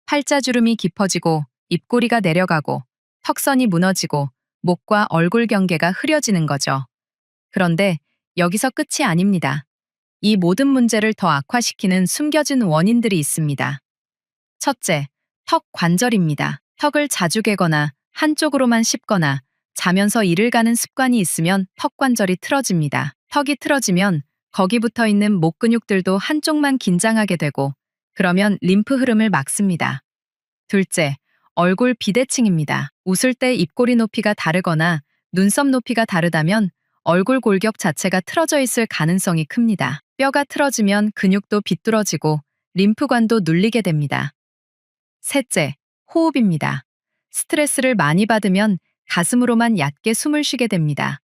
팔자주름이 깊어지고 입꼬리가 내려가고 턱선이 무너지고 목과 얼굴 경계가 흐려지는 거죠. 그런데 여기서 끝이 아닙니다. 이 모든 문제를 더 악화시키는 숨겨진 원인들이 있습니다. 첫째, 턱 관절입니다. 턱을 자주 개거나 한쪽으로만 씹거나 자면서 이를 가는 습관이 있으면 턱 관절이 틀어집니다. 턱이 틀어지면 거기 붙어 있는 목 근육들도 한쪽만 긴장하게 되고 그러면 림프 흐름을 막습니다. 둘째, 얼굴 비대칭입니다. 웃을 때 입꼬리 높이가 다르거나 눈썹 높이가 다르다면 얼굴 골격 자체가 틀어져 있을 가능성이 큽니다. 뼈가 틀어지면 근육도 비뚤어지고 림프관도 눌리게 됩니다. 셋째, 호흡입니다. 스트레스를 많이 받으면 가슴으로만 얕게 숨을 쉬게 됩니다.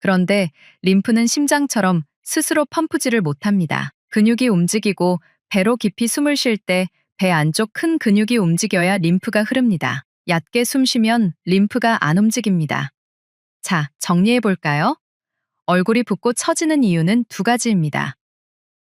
그런데 림프는 심장처럼 스스로 펌프질을 못합니다. 근육이 움직이고 배로 깊이 숨을 쉴 때 배 안쪽 큰 근육이 움직여야 림프가 흐릅니다. 얕게 숨 쉬면 림프가 안 움직입니다. 자, 정리해 볼까요? 얼굴이 붓고 처지는 이유는 두 가지입니다.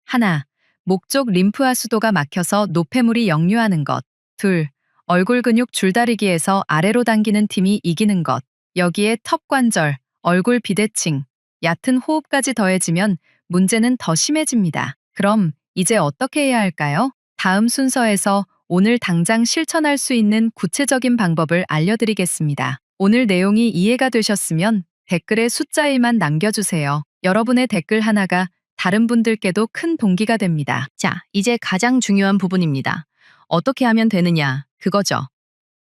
하나, 목 쪽 림프와 수도가 막혀서 노폐물이 역류하는 것. 둘, 얼굴 근육 줄다리기에서 아래로 당기는 팀이 이기는 것. 여기에 턱 관절, 얼굴 비대칭, 얕은 호흡까지 더해지면 문제는 더 심해집니다. 그럼 이제 어떻게 해야 할까요? 다음 순서에서 오늘 당장 실천할 수 있는 구체적인 방법을 알려드리겠습니다. 오늘 내용이 이해가 되셨으면 댓글에 숫자 1만 남겨주세요. 여러분의 댓글 하나가 다른 분들께도 큰 동기가 됩니다. 자, 이제 가장 중요한 부분입니다. 어떻게 하면 되느냐, 그거죠.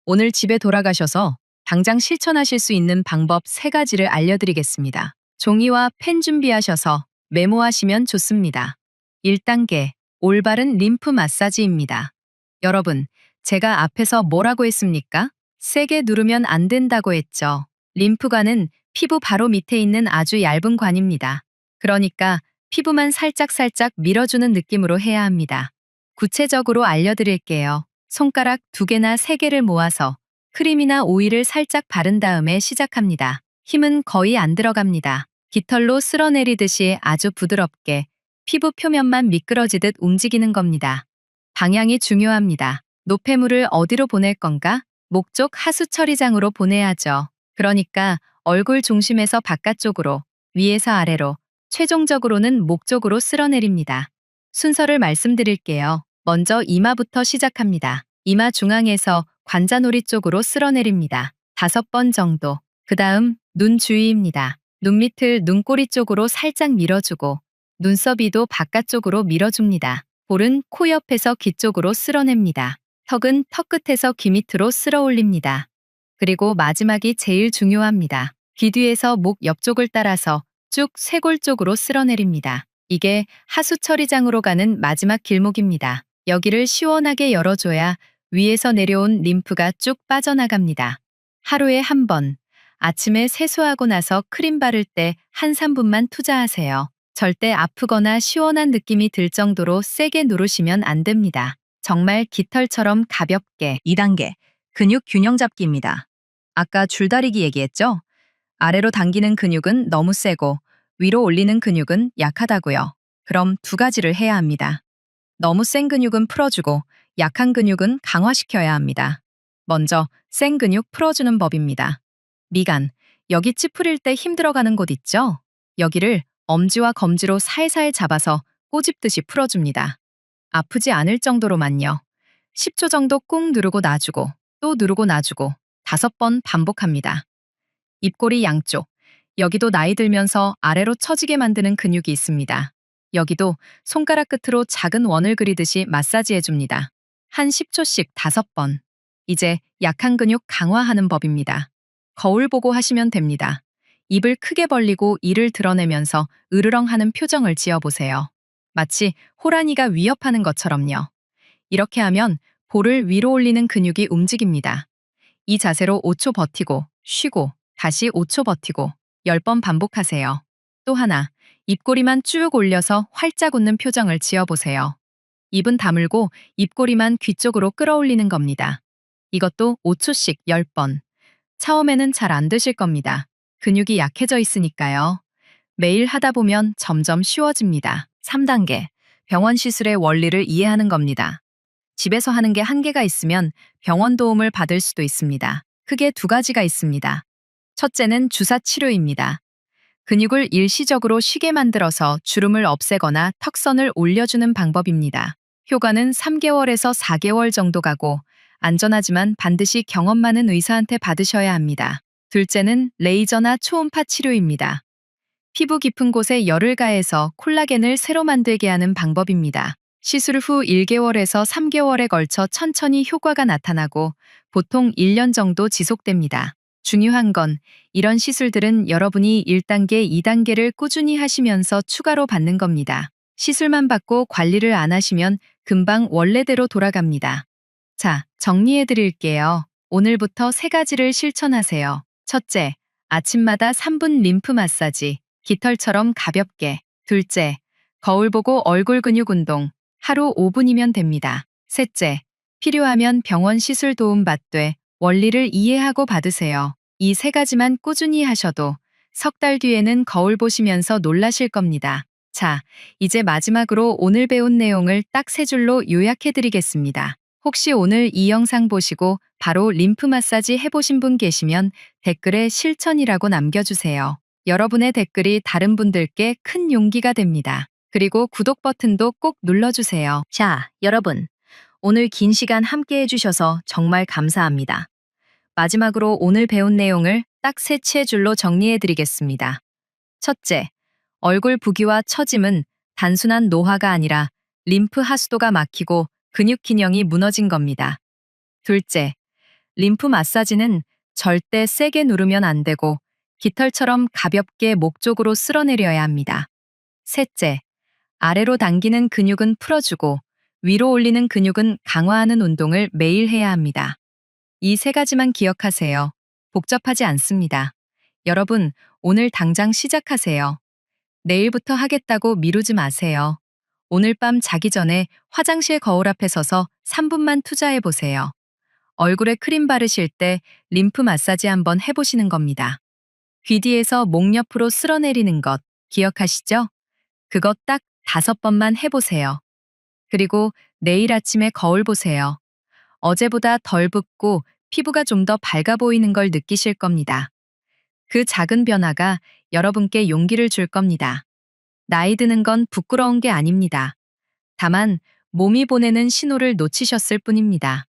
오늘 집에 돌아가셔서 당장 실천하실 수 있는 방법 3가지를 알려드리겠습니다. 종이와 펜 준비하셔서 메모하시면 좋습니다. 1단계, 올바른 림프 마사지입니다. 여러분, 제가 앞에서 뭐라고 했습니까? 세게 누르면 안 된다고 했죠. 림프관은 피부 바로 밑에 있는 아주 얇은 관입니다. 그러니까 피부만 살짝살짝 밀어주는 느낌으로 해야 합니다. 구체적으로 알려드릴게요. 손가락 2개나 3개를 모아서 크림이나 오일을 살짝 바른 다음에 시작합니다. 힘은 거의 안 들어갑니다. 깃털로 쓸어내리듯이 아주 부드럽게 피부 표면만 미끄러지듯 움직이는 겁니다. 방향이 중요합니다. 노폐물을 어디로 보낼 건가? 목 쪽 하수 처리장으로 보내야죠. 그러니까 얼굴 중심에서 바깥쪽으로, 위에서 아래로, 최종적으로는 목 쪽으로 쓸어내립니다. 순서를 말씀드릴게요. 먼저 이마부터 시작합니다. 이마 중앙에서 관자놀이 쪽으로 쓸어내립니다. 5번 정도. 그 다음 눈 주위입니다. 눈 밑을 눈꼬리 쪽으로 살짝 밀어주고 눈썹 위도 바깥쪽으로 밀어줍니다. 볼은 코 옆에서 귀 쪽으로 쓸어냅니다. 턱은 턱 끝에서 귀 밑으로 쓸어 올립니다. 그리고 마지막이 제일 중요합니다. 귀 뒤에서 목 옆쪽을 따라서 쭉 쇄골 쪽으로 쓸어내립니다. 이게 하수 처리장으로 가는 마지막 길목입니다. 여기를 시원하게 열어줘야 위에서 내려온 림프가 쭉 빠져나갑니다. 하루에 한 번, 아침에 세수하고 나서 크림 바를 때 3분만 투자하세요. 절대 아프거나 시원한 느낌이 들 정도로 세게 누르시면 안 됩니다. 정말 깃털처럼 가볍게. 2단계, 근육 균형 잡기입니다. 아까 줄다리기 얘기했죠? 아래로 당기는 근육은 너무 세고 위로 올리는 근육은 약하다고요. 그럼 2가지를 해야 합니다. 너무 센 근육은 풀어주고 약한 근육은 강화시켜야 합니다. 먼저 센 근육 풀어주는 법입니다. 미간, 여기 찌푸릴 때 힘들어가는 곳 있죠? 여기를 엄지와 검지로 살살 잡아서 꼬집듯이 풀어줍니다. 아프지 않을 정도로만요. 10초 정도 꾹 누르고 놔주고 또 누르고 놔주고 5번 반복합니다. 입꼬리 양쪽, 여기도 나이 들면서 아래로 처지게 만드는 근육이 있습니다. 여기도 손가락 끝으로 작은 원을 그리듯이 마사지해 줍니다. 한 10초씩 5번. 이제 약한 근육 강화하는 법입니다. 거울 보고 하시면 됩니다. 입을 크게 벌리고 이를 드러내면서 으르렁 하는 표정을 지어보세요. 마치 호랑이가 위협하는 것처럼요. 이렇게 하면 볼을 위로 올리는 근육이 움직입니다. 이 자세로 5초 버티고 쉬고 다시 5초 버티고 10번 반복하세요. 또 하나, 입꼬리만 쭉 올려서 활짝 웃는 표정을 지어보세요. 입은 다물고 입꼬리만 귀 쪽으로 끌어올리는 겁니다. 이것도 5초씩 10번. 처음에는 잘 안 되실 겁니다. 근육이 약해져 있으니까요. 매일 하다 보면 점점 쉬워집니다. 3단계. 병원 시술의 원리를 이해하는 겁니다. 집에서 하는 게 한계가 있으면 병원 도움을 받을 수도 있습니다. 크게 두 가지가 있습니다. 첫째는 주사 치료입니다. 근육을 일시적으로 쉬게 만들어서 주름을 없애거나 턱선을 올려주는 방법입니다. 효과는 3개월에서 4개월 정도 가고 안전하지만 반드시 경험 많은 의사한테 받으셔야 합니다. 둘째는 레이저나 초음파 치료입니다. 피부 깊은 곳에 열을 가해서 콜라겐을 새로 만들게 하는 방법입니다. 시술 후 1개월에서 3개월에 걸쳐 천천히 효과가 나타나고 보통 1년 정도 지속됩니다. 중요한 건 이런 시술들은 여러분이 1단계, 2단계를 꾸준히 하시면서 추가로 받는 겁니다. 시술만 받고 관리를 안 하시면 금방 원래대로 돌아갑니다. 자, 정리해 드릴게요. 오늘부터 3가지를 실천하세요. 첫째, 아침마다 3분 림프 마사지, 깃털처럼 가볍게. 둘째, 거울 보고 얼굴 근육 운동, 하루 5분이면 됩니다. 셋째, 필요하면 병원 시술 도움 받되 원리를 이해하고 받으세요. 이 3가지만 꾸준히 하셔도 석 달 뒤에는 거울 보시면서 놀라실 겁니다. 자, 이제 마지막으로 오늘 배운 내용을 딱 3줄로 요약해 드리겠습니다. 혹시 오늘 이 영상 보시고 바로 림프 마사지 해보신 분 계시면 댓글에 실천이라고 남겨주세요. 여러분의 댓글이 다른 분들께 큰 용기가 됩니다. 그리고 구독 버튼도 꼭 눌러주세요. 자, 여러분. 오늘 긴 시간 함께 해주셔서 정말 감사합니다. 마지막으로 오늘 배운 내용을 딱 3줄로 정리해드리겠습니다. 첫째, 얼굴 부기와 처짐은 단순한 노화가 아니라 림프 하수도가 막히고 근육 균형이 무너진 겁니다. 둘째, 림프 마사지는 절대 세게 누르면 안 되고 깃털처럼 가볍게 목 쪽으로 쓸어내려야 합니다. 셋째, 아래로 당기는 근육은 풀어주고 위로 올리는 근육은 강화하는 운동을 매일 해야 합니다. 이 3가지만 기억하세요. 복잡하지 않습니다. 여러분, 오늘 당장 시작하세요. 내일부터 하겠다고 미루지 마세요. 오늘 밤 자기 전에 화장실 거울 앞에 서서 3분만 투자해 보세요. 얼굴에 크림 바르실 때 림프 마사지 한번 해보시는 겁니다. 귀 뒤에서 목 옆으로 쓸어내리는 것 기억하시죠? 그것 딱 5번만 해보세요. 그리고 내일 아침에 거울 보세요. 어제보다 덜 붓고 피부가 좀 더 밝아 보이는 걸 느끼실 겁니다. 그 작은 변화가 여러분께 용기를 줄 겁니다. 나이 드는 건 부끄러운 게 아닙니다. 다만 몸이 보내는 신호를 놓치셨을 뿐입니다.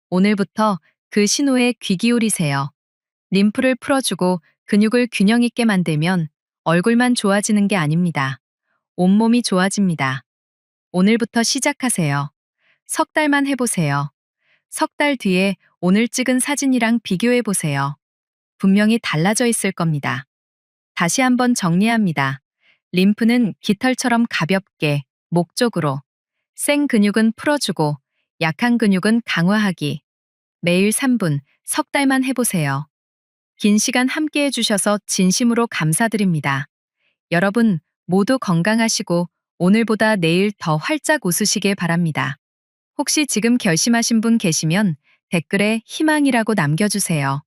오늘부터 그 신호에 귀 기울이세요. 림프를 풀어주고 근육을 균형 있게 만들면 얼굴만 좋아지는 게 아닙니다. 온몸이 좋아집니다. 오늘부터 시작하세요. 석 달만 해보세요. 석 달 뒤에 오늘 찍은 사진이랑 비교해 보세요. 분명히 달라져 있을 겁니다. 다시 한번 정리합니다. 림프는 깃털처럼 가볍게, 목 쪽으로. 생 근육은 풀어주고, 약한 근육은 강화하기. 매일 3분, 석 달만 해보세요. 긴 시간 함께 해주셔서 진심으로 감사드립니다. 여러분 모두 건강하시고 오늘보다 내일 더 활짝 웃으시길 바랍니다. 혹시 지금 결심하신 분 계시면 댓글에 희망이라고 남겨주세요.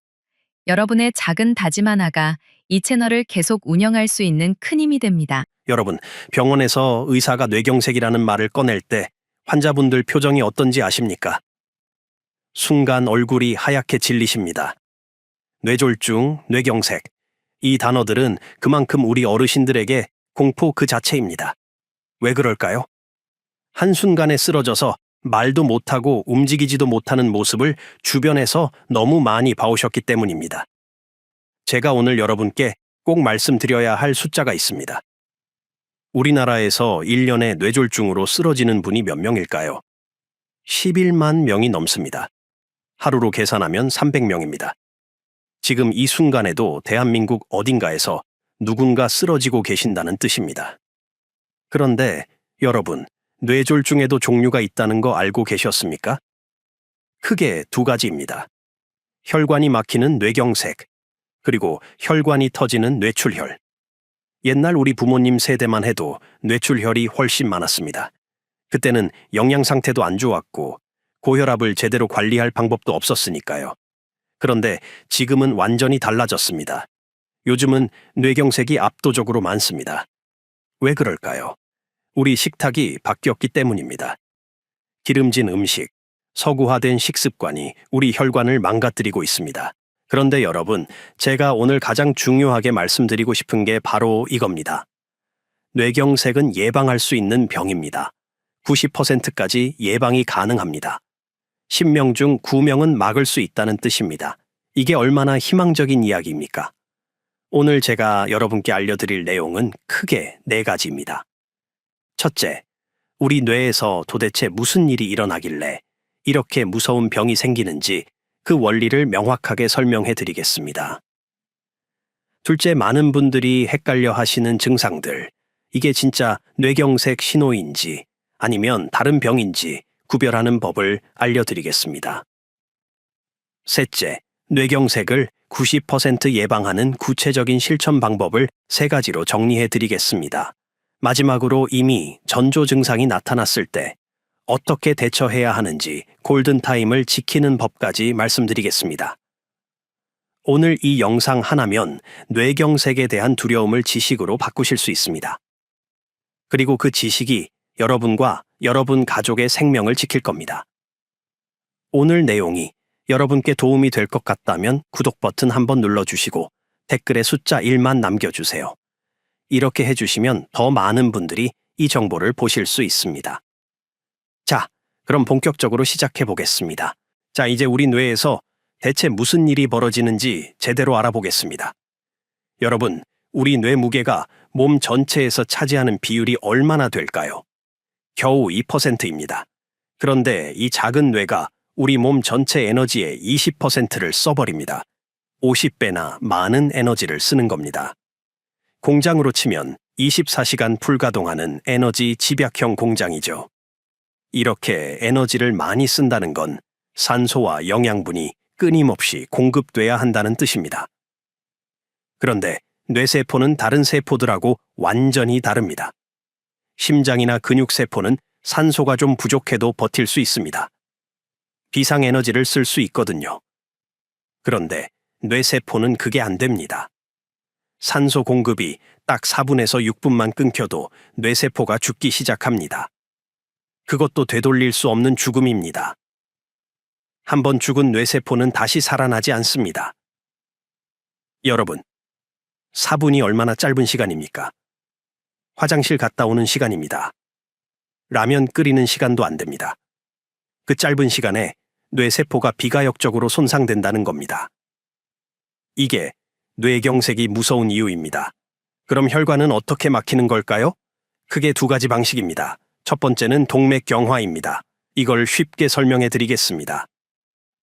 여러분의 작은 다짐 하나가 이 채널을 계속 운영할 수 있는 큰 힘이 됩니다.
여러분, 병원에서 의사가 뇌경색이라는 말을 꺼낼 때 환자분들 표정이 어떤지 아십니까? 순간 얼굴이 하얗게 질리십니다. 뇌졸중, 뇌경색. 이 단어들은 그만큼 우리 어르신들에게 공포 그 자체입니다. 왜 그럴까요? 한순간에 쓰러져서 말도 못하고 움직이지도 못하는 모습을 주변에서 너무 많이 봐오셨기 때문입니다. 제가 오늘 여러분께 꼭 말씀드려야 할 숫자가 있습니다. 우리나라에서 1년에 뇌졸중으로 쓰러지는 분이 몇 명일까요? 11만 명이 넘습니다. 하루로 계산하면 300명입니다. 지금 이 순간에도 대한민국 어딘가에서 누군가 쓰러지고 계신다는 뜻입니다. 그런데 여러분, 뇌졸중에도 종류가 있다는 거 알고 계셨습니까? 크게 두 가지입니다. 혈관이 막히는 뇌경색, 그리고 혈관이 터지는 뇌출혈. 옛날 우리 부모님 세대만 해도 뇌출혈이 훨씬 많았습니다. 그때는 영양 상태도 안 좋았고 고혈압을 제대로 관리할 방법도 없었으니까요. 그런데 지금은 완전히 달라졌습니다. 요즘은 뇌경색이 압도적으로 많습니다. 왜 그럴까요? 우리 식탁이 바뀌었기 때문입니다. 기름진 음식, 서구화된 식습관이 우리 혈관을 망가뜨리고 있습니다. 그런데 여러분, 제가 오늘 가장 중요하게 말씀드리고 싶은 게 바로 이겁니다. 뇌경색은 예방할 수 있는 병입니다. 90%까지 예방이 가능합니다. 10명 중 9명은 막을 수 있다는 뜻입니다. 이게 얼마나 희망적인 이야기입니까? 오늘 제가 여러분께 알려드릴 내용은 크게 4가지입니다. 첫째, 우리 뇌에서 도대체 무슨 일이 일어나길래 이렇게 무서운 병이 생기는지 그 원리를 명확하게 설명해 드리겠습니다. 둘째, 많은 분들이 헷갈려 하시는 증상들, 이게 진짜 뇌경색 신호인지 아니면 다른 병인지 구별하는 법을 알려드리겠습니다. 셋째, 뇌경색을 90% 예방하는 구체적인 실천 방법을 3가지로 정리해 드리겠습니다. 마지막으로 이미 전조 증상이 나타났을 때 어떻게 대처해야 하는지 골든타임을 지키는 법까지 말씀드리겠습니다. 오늘 이 영상 하나면 뇌경색에 대한 두려움을 지식으로 바꾸실 수 있습니다. 그리고 그 지식이 여러분과 여러분 가족의 생명을 지킬 겁니다. 오늘 내용이 여러분께 도움이 될 것 같다면 구독 버튼 한번 눌러주시고 댓글에 숫자 1만 남겨주세요. 이렇게 해주시면 더 많은 분들이 이 정보를 보실 수 있습니다. 자, 그럼 본격적으로 시작해 보겠습니다. 자, 이제 우리 뇌에서 대체 무슨 일이 벌어지는지 제대로 알아보겠습니다. 여러분, 우리 뇌 무게가 몸 전체에서 차지하는 비율이 얼마나 될까요? 겨우 2%입니다. 그런데 이 작은 뇌가 우리 몸 전체 에너지의 20%를 써버립니다. 50배나 많은 에너지를 쓰는 겁니다. 공장으로 치면 24시간 불가동하는 에너지 집약형 공장이죠. 이렇게 에너지를 많이 쓴다는 건 산소와 영양분이 끊임없이 공급돼야 한다는 뜻입니다. 그런데 뇌세포는 다른 세포들하고 완전히 다릅니다. 심장이나 근육세포는 산소가 좀 부족해도 버틸 수 있습니다. 비상에너지를 쓸 수 있거든요. 그런데 뇌세포는 그게 안 됩니다. 산소 공급이 딱 4분에서 6분만 끊겨도 뇌세포가 죽기 시작합니다. 그것도 되돌릴 수 없는 죽음입니다. 한번 죽은 뇌세포는 다시 살아나지 않습니다. 여러분, 4분이 얼마나 짧은 시간입니까? 화장실 갔다 오는 시간입니다. 라면 끓이는 시간도 안 됩니다. 그 짧은 시간에 뇌세포가 비가역적으로 손상된다는 겁니다. 이게 뇌경색이 무서운 이유입니다. 그럼 혈관은 어떻게 막히는 걸까요? 크게 2가지 방식입니다. 첫 번째는 동맥경화입니다. 이걸 쉽게 설명해 드리겠습니다.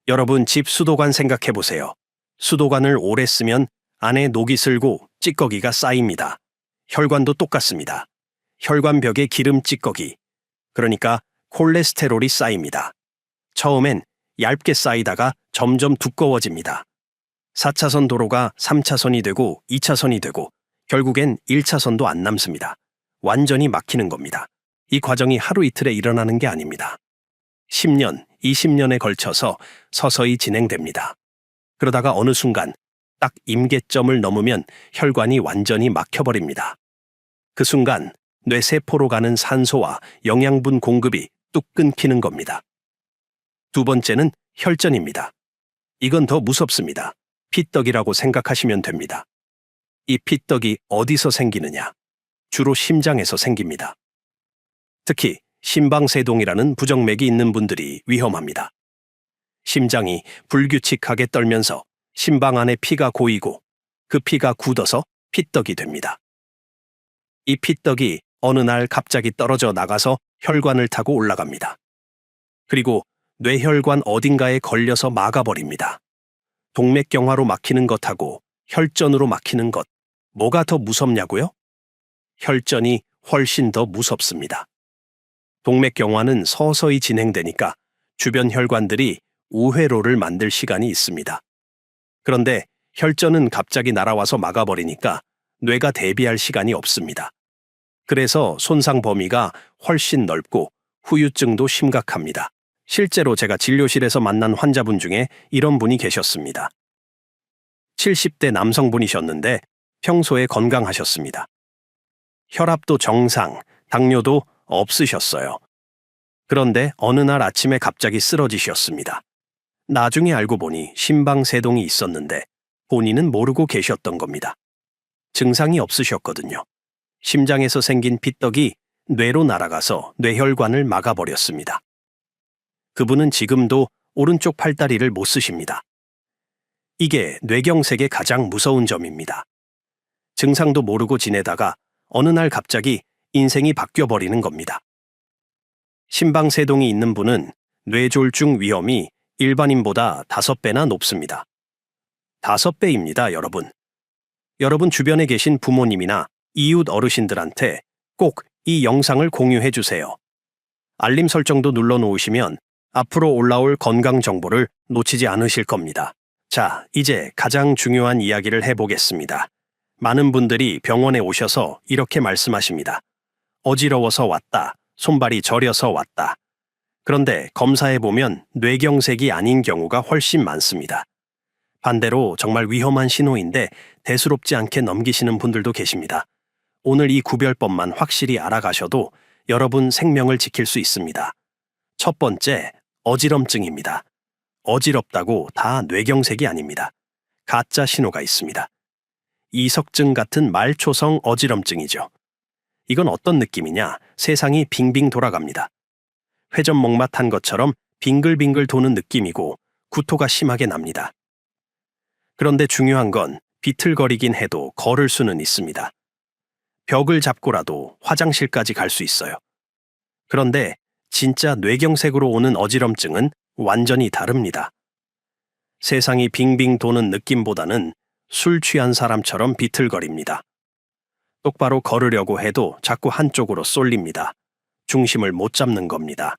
여러분, 집 수도관 생각해 보세요. 수도관을 오래 쓰면 안에 녹이 슬고 찌꺼기가 쌓입니다. 혈관도 똑같습니다. 혈관벽에 기름 찌꺼기, 그러니까 콜레스테롤이 쌓입니다. 처음엔 얇게 쌓이다가 점점 두꺼워집니다. 4차선 도로가 3차선이 되고 2차선이 되고 결국엔 1차선도 안 남습니다. 완전히 막히는 겁니다. 이 과정이 하루 이틀에 일어나는 게 아닙니다. 10년, 20년에 걸쳐서 서서히 진행됩니다. 그러다가 어느 순간 딱 임계점을 넘으면 혈관이 완전히 막혀버립니다. 그 순간 뇌세포로 가는 산소와 영양분 공급이 뚝 끊기는 겁니다. 2번째는 혈전입니다. 이건 더 무섭습니다. 피떡이라고 생각하시면 됩니다. 이 피떡이 어디서 생기느냐? 주로 심장에서 생깁니다. 특히 심방세동이라는 부정맥이 있는 분들이 위험합니다. 심장이 불규칙하게 떨면서 심방 안에 피가 고이고 그 피가 굳어서 피떡이 됩니다. 이 피떡이 어느 날 갑자기 떨어져 나가서 혈관을 타고 올라갑니다. 그리고 뇌혈관 어딘가에 걸려서 막아버립니다. 동맥경화로 막히는 것하고 혈전으로 막히는 것, 뭐가 더 무섭냐고요? 혈전이 훨씬 더 무섭습니다. 동맥경화는 서서히 진행되니까 주변 혈관들이 우회로를 만들 시간이 있습니다. 그런데 혈전은 갑자기 날아와서 막아버리니까 뇌가 대비할 시간이 없습니다. 그래서 손상 범위가 훨씬 넓고 후유증도 심각합니다. 실제로 제가 진료실에서 만난 환자분 중에 이런 분이 계셨습니다. 70대 남성분이셨는데 평소에 건강하셨습니다. 혈압도 정상, 당뇨도 없으셨어요. 그런데 어느 날 아침에 갑자기 쓰러지셨습니다. 나중에 알고 보니 심방세동이 있었는데 본인은 모르고 계셨던 겁니다. 증상이 없으셨거든요. 심장에서 생긴 핏떡이 뇌로 날아가서 뇌혈관을 막아버렸습니다. 그분은 지금도 오른쪽 팔다리를 못 쓰십니다. 이게 뇌경색의 가장 무서운 점입니다. 증상도 모르고 지내다가 어느 날 갑자기 인생이 바뀌어버리는 겁니다. 심방세동이 있는 분은 뇌졸중 위험이 일반인보다 5배나 높습니다. 5배입니다, 여러분. 여러분 주변에 계신 부모님이나 이웃 어르신들한테 꼭 이 영상을 공유해 주세요. 알림 설정도 눌러 놓으시면 앞으로 올라올 건강 정보를 놓치지 않으실 겁니다. 자, 이제 가장 중요한 이야기를 해보겠습니다. 많은 분들이 병원에 오셔서 이렇게 말씀하십니다. 어지러워서 왔다. 손발이 저려서 왔다. 그런데 검사해보면 뇌경색이 아닌 경우가 훨씬 많습니다. 반대로 정말 위험한 신호인데 대수롭지 않게 넘기시는 분들도 계십니다. 오늘 이 구별법만 확실히 알아가셔도 여러분 생명을 지킬 수 있습니다. 첫 번째, 어지럼증입니다. 어지럽다고 다 뇌경색이 아닙니다. 가짜 신호가 있습니다. 이석증 같은 말초성 어지럼증이죠. 이건 어떤 느낌이냐? 세상이 빙빙 돌아갑니다. 회전목마 탄 것처럼 빙글빙글 도는 느낌이고 구토가 심하게 납니다. 그런데 중요한 건 비틀거리긴 해도 걸을 수는 있습니다. 벽을 잡고라도 화장실까지 갈 수 있어요. 그런데 진짜 뇌경색으로 오는 어지럼증은 완전히 다릅니다. 세상이 빙빙 도는 느낌보다는 술 취한 사람처럼 비틀거립니다. 똑바로 걸으려고 해도 자꾸 한쪽으로 쏠립니다. 중심을 못 잡는 겁니다.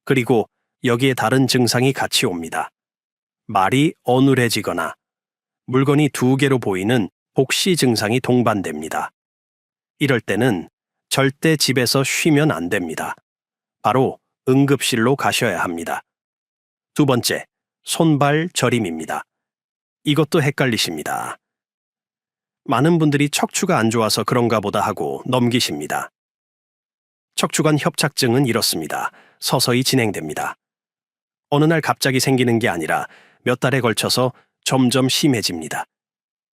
그리고 여기에 다른 증상이 같이 옵니다. 말이 어눌해지거나 물건이 2개로 보이는 복시 증상이 동반됩니다. 이럴 때는 절대 집에서 쉬면 안 됩니다. 바로 응급실로 가셔야 합니다. 두 번째, 손발 저림입니다. 이것도 헷갈리십니다. 많은 분들이 척추가 안 좋아서 그런가 보다 하고 넘기십니다. 척추관 협착증은 이렇습니다. 서서히 진행됩니다. 어느 날 갑자기 생기는 게 아니라 몇 달에 걸쳐서 점점 심해집니다.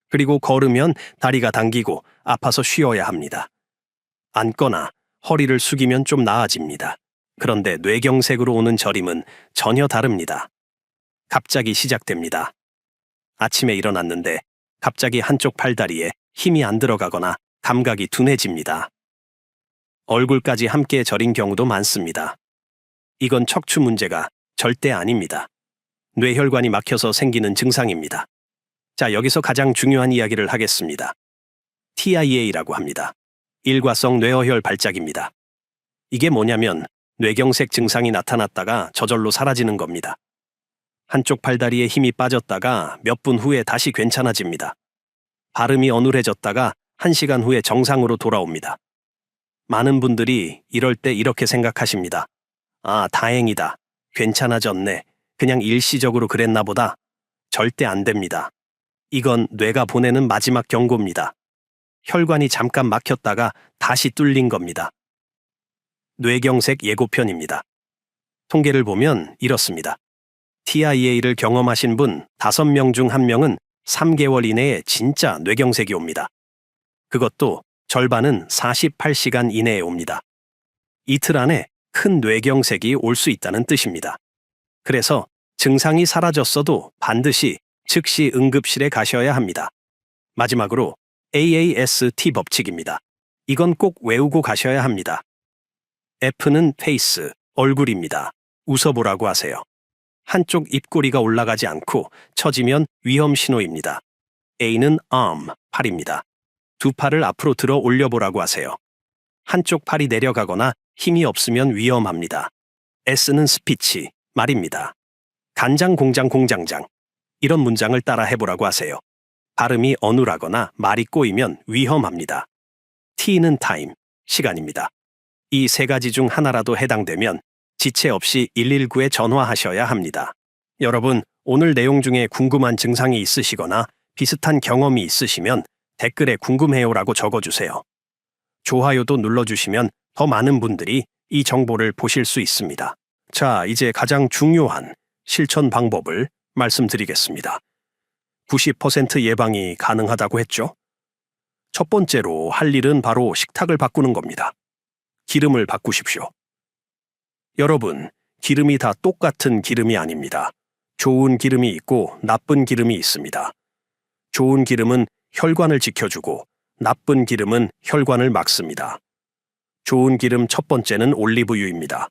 그리고 걸으면 다리가 당기고 아파서 쉬어야 합니다. 앉거나 허리를 숙이면 좀 나아집니다. 그런데 뇌경색으로 오는 저림은 전혀 다릅니다. 갑자기 시작됩니다. 아침에 일어났는데 갑자기 한쪽 팔다리에 힘이 안 들어가거나 감각이 둔해집니다. 얼굴까지 함께 저린 경우도 많습니다. 이건 척추 문제가 절대 아닙니다. 뇌혈관이 막혀서 생기는 증상입니다. 자, 여기서 가장 중요한 이야기를 하겠습니다. TIA라고 합니다. 일과성 뇌어혈 발작입니다. 이게 뭐냐면 뇌경색 증상이 나타났다가 저절로 사라지는 겁니다. 한쪽 팔다리에 힘이 빠졌다가 몇 분 후에 다시 괜찮아집니다. 발음이 어눌해졌다가 1시간 후에 정상으로 돌아옵니다. 많은 분들이 이럴 때 이렇게 생각하십니다. 아, 다행이다. 괜찮아졌네. 그냥 일시적으로 그랬나 보다. 절대 안 됩니다. 이건 뇌가 보내는 마지막 경고입니다. 혈관이 잠깐 막혔다가 다시 뚫린 겁니다. 뇌경색 예고편입니다. 통계를 보면 이렇습니다. TIA를 경험하신 분 5명 중 1명은 3개월 이내에 진짜 뇌경색이 옵니다. 그것도 절반은 48시간 이내에 옵니다. 이틀 안에 큰 뇌경색이 올 수 있다는 뜻입니다. 그래서 증상이 사라졌어도 반드시 즉시 응급실에 가셔야 합니다. 마지막으로 AAST 법칙입니다. 이건 꼭 외우고 가셔야 합니다. F는 페이스, 얼굴입니다. 웃어보라고 하세요. 한쪽 입꼬리가 올라가지 않고 처지면 위험 신호입니다. A는 arm, 팔입니다. 두 팔을 앞으로 들어 올려보라고 하세요. 한쪽 팔이 내려가거나 힘이 없으면 위험합니다. S는 스피치, 말입니다. 간장 공장 공장장. 이런 문장을 따라 해보라고 하세요. 발음이 어눌하거나 말이 꼬이면 위험합니다. T는 타임, 시간입니다. 이 세 가지 중 하나라도 해당되면 지체 없이 119에 전화하셔야 합니다. 여러분, 오늘 내용 중에 궁금한 증상이 있으시거나 비슷한 경험이 있으시면 댓글에 궁금해요라고 적어주세요. 좋아요도 눌러주시면 더 많은 분들이 이 정보를 보실 수 있습니다. 자, 이제 가장 중요한 실천 방법을 말씀드리겠습니다. 90% 예방이 가능하다고 했죠? 첫 번째로 할 일은 바로 식탁을 바꾸는 겁니다. 기름을 바꾸십시오. 여러분, 기름이 다 똑같은 기름이 아닙니다. 좋은 기름이 있고 나쁜 기름이 있습니다. 좋은 기름은 혈관을 지켜주고 나쁜 기름은 혈관을 막습니다. 좋은 기름 첫 번째는 올리브유입니다.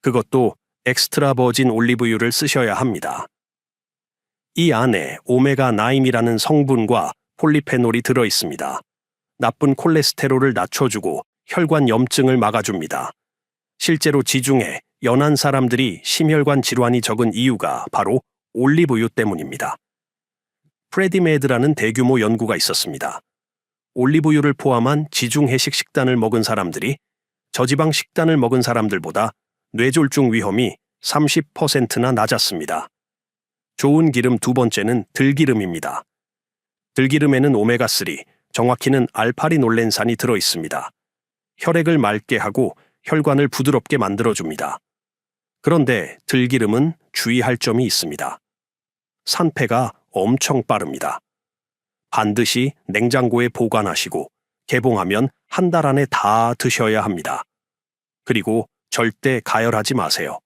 그것도 엑스트라 버진 올리브유를 쓰셔야 합니다. 이 안에 오메가9이라는 성분과 폴리페놀이 들어 있습니다. 나쁜 콜레스테롤을 낮춰주고 혈관 염증을 막아줍니다. 실제로 지중해 연한 사람들이 심혈관 질환이 적은 이유가 바로 올리브유 때문입니다. 프레디메드라는 대규모 연구가 있었습니다. 올리브유를 포함한 지중해식 식단을 먹은 사람들이 저지방 식단을 먹은 사람들보다 뇌졸중 위험이 30%나 낮았습니다. 좋은 기름 두 번째는 들기름입니다. 들기름에는 오메가3, 정확히는 알파리놀렌산이 들어 있습니다. 혈액을 맑게 하고 혈관을 부드럽게 만들어줍니다. 그런데 들기름은 주의할 점이 있습니다. 산패가 엄청 빠릅니다. 반드시 냉장고에 보관하시고 개봉하면 한 달 안에 다 드셔야 합니다. 그리고 절대 가열하지 마세요.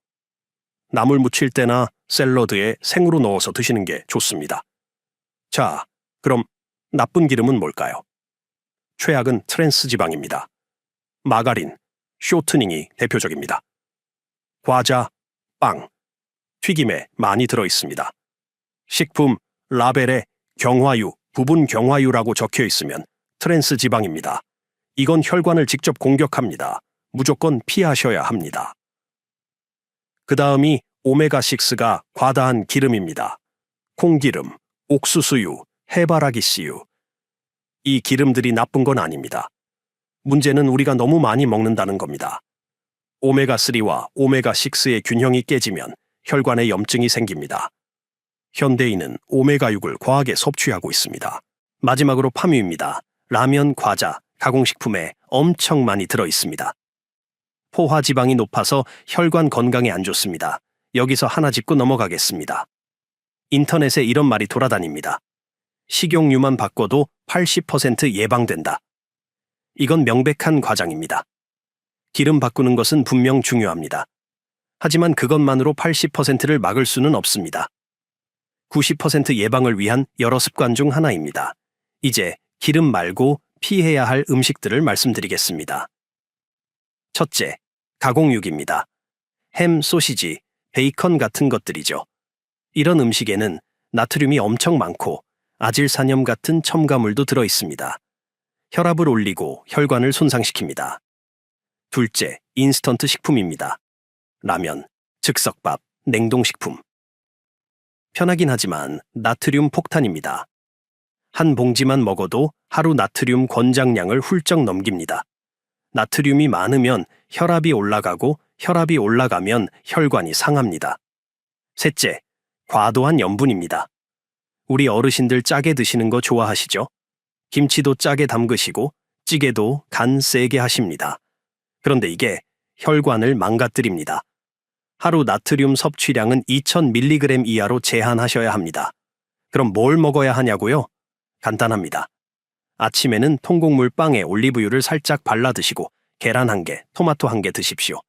나물 무칠 때나 샐러드에 생으로 넣어서 드시는 게 좋습니다. 자, 그럼 나쁜 기름은 뭘까요? 최악은 트랜스 지방입니다. 마가린, 쇼트닝이 대표적입니다. 과자, 빵, 튀김에 많이 들어 있습니다. 식품 라벨에 경화유, 부분 경화유라고 적혀 있으면 트랜스 지방입니다. 이건 혈관을 직접 공격합니다. 무조건 피하셔야 합니다. 그 다음이 오메가6가 과다한 기름입니다. 콩기름, 옥수수유, 해바라기씨유. 이 기름들이 나쁜 건 아닙니다. 문제는 우리가 너무 많이 먹는다는 겁니다. 오메가3와 오메가6의 균형이 깨지면 혈관에 염증이 생깁니다. 현대인은 오메가6을 과하게 섭취하고 있습니다. 마지막으로 파뮤입니다. 라면, 과자, 가공식품에 엄청 많이 들어 있습니다. 포화지방이 높아서 혈관 건강에 안 좋습니다. 여기서 하나 짚고 넘어가겠습니다. 인터넷에 이런 말이 돌아다닙니다. 식용유만 바꿔도 80% 예방된다. 이건 명백한 과장입니다. 기름 바꾸는 것은 분명 중요합니다. 하지만 그것만으로 80%를 막을 수는 없습니다. 90% 예방을 위한 여러 습관 중 하나입니다. 이제 기름 말고 피해야 할 음식들을 말씀드리겠습니다. 첫째, 가공육입니다. 햄, 소시지, 베이컨 같은 것들이죠. 이런 음식에는 나트륨이 엄청 많고 아질산염 같은 첨가물도 들어 있습니다. 혈압을 올리고 혈관을 손상시킵니다. 둘째, 인스턴트 식품입니다. 라면, 즉석밥, 냉동식품. 편하긴 하지만 나트륨 폭탄입니다. 한 봉지만 먹어도 하루 나트륨 권장량을 훌쩍 넘깁니다. 나트륨이 많으면 혈압이 올라가고 혈압이 올라가면 혈관이 상합니다. 셋째, 과도한 염분입니다. 우리 어르신들 짜게 드시는 거 좋아하시죠? 김치도 짜게 담그시고 찌개도 간 세게 하십니다. 그런데 이게 혈관을 망가뜨립니다. 하루 나트륨 섭취량은 2000mg 이하로 제한하셔야 합니다. 그럼 뭘 먹어야 하냐고요? 간단합니다. 아침에는 통곡물 빵에 올리브유를 살짝 발라 드시고 계란 1개, 토마토 1개 드십시오.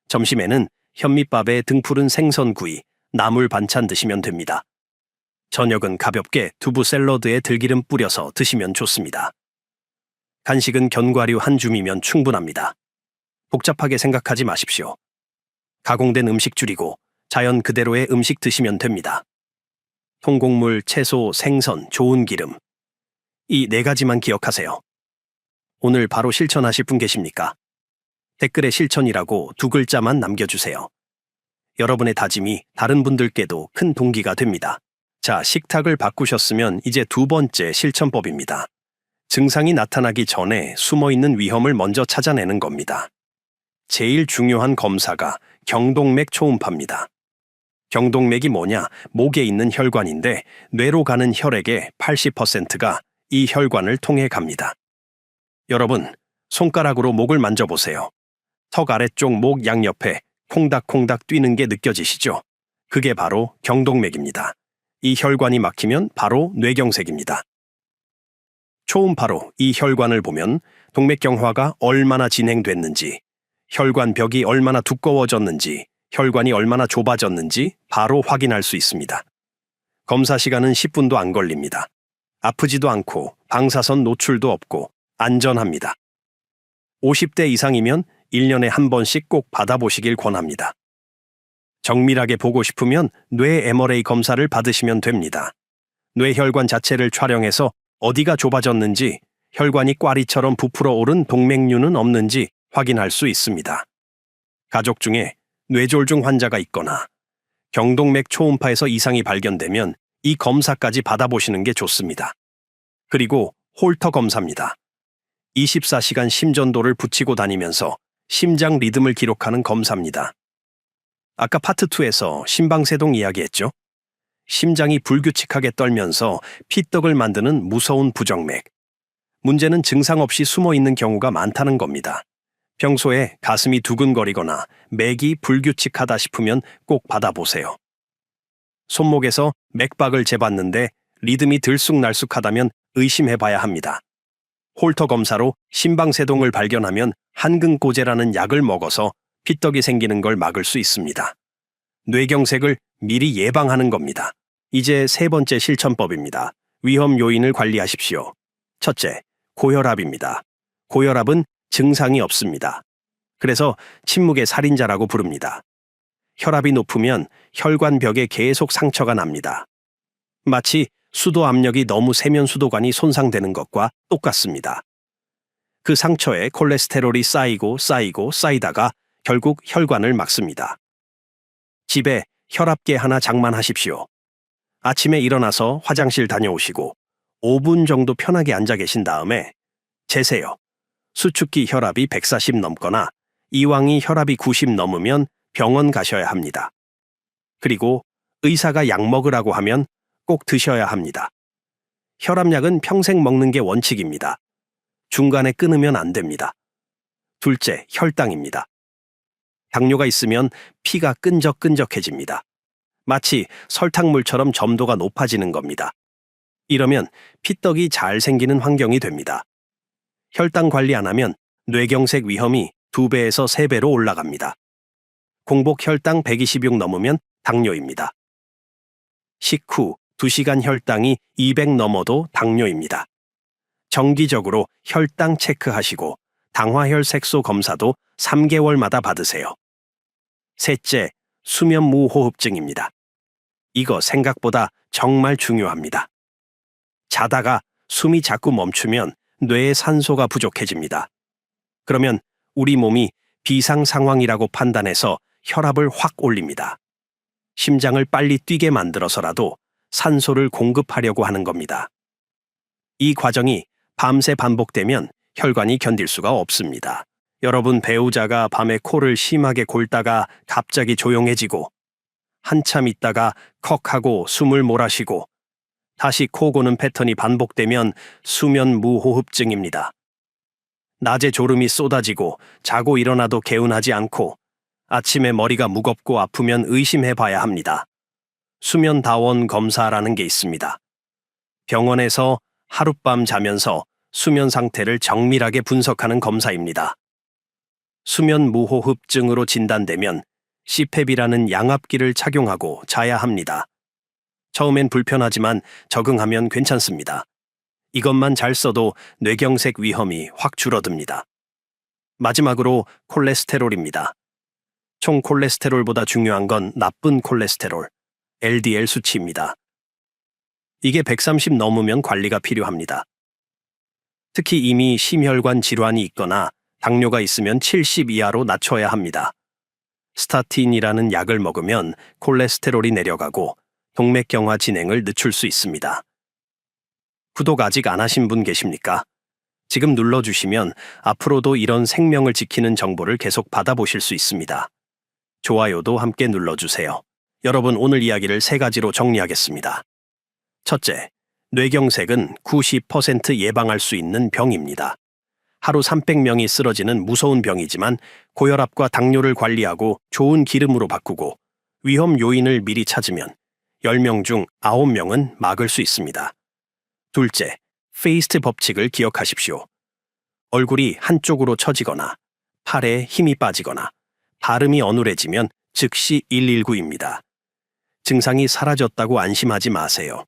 점심에는 현미밥에 등푸른 생선구이, 나물 반찬 드시면 됩니다. 저녁은 가볍게 두부 샐러드에 들기름 뿌려서 드시면 좋습니다. 간식은 견과류 한 줌이면 충분합니다. 복잡하게 생각하지 마십시오. 가공된 음식 줄이고 자연 그대로의 음식 드시면 됩니다. 통곡물, 채소, 생선, 좋은 기름. 이 네 가지만 기억하세요. 오늘 바로 실천하실 분 계십니까? 댓글에 실천이라고 두 글자만 남겨주세요. 여러분의 다짐이 다른 분들께도 큰 동기가 됩니다. 자, 식탁을 바꾸셨으면 이제 두 번째 실천법입니다. 증상이 나타나기 전에 숨어있는 위험을 먼저 찾아내는 겁니다. 제일 중요한 검사가 경동맥 초음파입니다. 경동맥이 뭐냐? 목에 있는 혈관인데 뇌로 가는 혈액의 80%가 이 혈관을 통해 갑니다. 여러분, 손가락으로 목을 만져보세요. 턱 아래쪽 목 양옆에 콩닥콩닥 뛰는 게 느껴지시죠? 그게 바로 경동맥입니다. 이 혈관이 막히면 바로 뇌경색입니다. 초음파로 이 혈관을 보면 동맥경화가 얼마나 진행됐는지, 혈관벽이 얼마나 두꺼워졌는지, 혈관이 얼마나 좁아졌는지 바로 확인할 수 있습니다. 검사 시간은 10분도 안 걸립니다. 아프지도 않고 방사선 노출도 없고 안전합니다. 50대 이상이면 1년에 한 번씩 꼭 받아보시길 권합니다. 정밀하게 보고 싶으면 뇌 MRI 검사를 받으시면 됩니다. 뇌혈관 자체를 촬영해서 어디가 좁아졌는지, 혈관이 꽈리처럼 부풀어 오른 동맥류는 없는지 확인할 수 있습니다. 가족 중에 뇌졸중 환자가 있거나 경동맥 초음파에서 이상이 발견되면 이 검사까지 받아보시는 게 좋습니다. 그리고 홀터 검사입니다. 24시간 심전도를 붙이고 다니면서 심장 리듬을 기록하는 검사입니다. 아까 파트 2에서 심방세동 이야기했죠? 심장이 불규칙하게 떨면서 피떡을 만드는 무서운 부정맥. 문제는 증상 없이 숨어 있는 경우가 많다는 겁니다. 평소에 가슴이 두근거리거나 맥이 불규칙하다 싶으면 꼭 받아보세요. 손목에서 맥박을 재봤는데 리듬이 들쑥날쑥하다면 의심해봐야 합니다. 홀터 검사로 심방세동을 발견하면 한근고제라는 약을 먹어서 피떡이 생기는 걸 막을 수 있습니다. 뇌경색을 미리 예방하는 겁니다. 이제 세 번째 실천법입니다. 위험 요인을 관리하십시오. 첫째, 고혈압입니다. 고혈압은 증상이 없습니다. 그래서 침묵의 살인자라고 부릅니다. 혈압이 높으면 혈관벽에 계속 상처가 납니다. 마치 수도 압력이 너무 세면 수도관이 손상되는 것과 똑같습니다. 그 상처에 콜레스테롤이 쌓이고 쌓이다가 결국 혈관을 막습니다. 집에 혈압계 하나 장만하십시오. 아침에 일어나서 화장실 다녀오시고 5분 정도 편하게 앉아 계신 다음에 재세요. 수축기 혈압이 140 넘거나 이왕이 혈압이 90 넘으면 병원 가셔야 합니다. 그리고 의사가 약 먹으라고 하면 꼭 드셔야 합니다. 혈압약은 평생 먹는 게 원칙입니다. 중간에 끊으면 안 됩니다. 둘째, 혈당입니다. 당뇨가 있으면 피가 끈적끈적해집니다. 마치 설탕물처럼 점도가 높아지는 겁니다. 이러면 피떡이 잘 생기는 환경이 됩니다. 혈당 관리 안 하면 뇌경색 위험이 2배에서 3배로 올라갑니다. 공복 혈당 126 넘으면 당뇨입니다. 식후 2시간 혈당이 200 넘어도 당뇨입니다. 정기적으로 혈당 체크하시고 당화혈색소 검사도 3개월마다 받으세요. 셋째, 수면무호흡증입니다. 이거 생각보다 정말 중요합니다. 자다가 숨이 자꾸 멈추면 뇌에 산소가 부족해집니다. 그러면 우리 몸이 비상 상황이라고 판단해서 혈압을 확 올립니다. 심장을 빨리 뛰게 만들어서라도 산소를 공급하려고 하는 겁니다. 이 과정이 밤새 반복되면 혈관이 견딜 수가 없습니다. 여러분 배우자가 밤에 코를 심하게 골다가 갑자기 조용해지고 한참 있다가 컥하고 숨을 몰아쉬고 다시 코 고는 패턴이 반복되면 수면무호흡증입니다. 낮에 졸음이 쏟아지고 자고 일어나도 개운하지 않고 아침에 머리가 무겁고 아프면 의심해봐야 합니다. 수면다원 검사라는 게 있습니다. 병원에서 하룻밤 자면서 수면 상태를 정밀하게 분석하는 검사입니다. 수면무호흡증으로 진단되면 CPAP이라는 양압기를 착용하고 자야 합니다. 처음엔 불편하지만 적응하면 괜찮습니다. 이것만 잘 써도 뇌경색 위험이 확 줄어듭니다. 마지막으로 콜레스테롤입니다. 총 콜레스테롤보다 중요한 건 나쁜 콜레스테롤, LDL 수치입니다. 이게 130 넘으면 관리가 필요합니다. 특히 이미 심혈관 질환이 있거나 당뇨가 있으면 70 이하로 낮춰야 합니다. 스타틴이라는 약을 먹으면 콜레스테롤이 내려가고 동맥경화 진행을 늦출 수 있습니다. 구독 아직 안 하신 분 계십니까? 지금 눌러주시면 앞으로도 이런 생명을 지키는 정보를 계속 받아보실 수 있습니다. 좋아요도 함께 눌러주세요. 여러분, 오늘 이야기를 3가지로 정리하겠습니다. 첫째, 뇌경색은 90% 예방할 수 있는 병입니다. 하루 300명이 쓰러지는 무서운 병이지만 고혈압과 당뇨를 관리하고 좋은 기름으로 바꾸고 위험 요인을 미리 찾으면 10명 중 9명은 막을 수 있습니다. 둘째, 페이스트 법칙을 기억하십시오. 얼굴이 한쪽으로 처지거나 팔에 힘이 빠지거나 발음이 어눌해지면 즉시 119입니다. 증상이 사라졌다고 안심하지 마세요.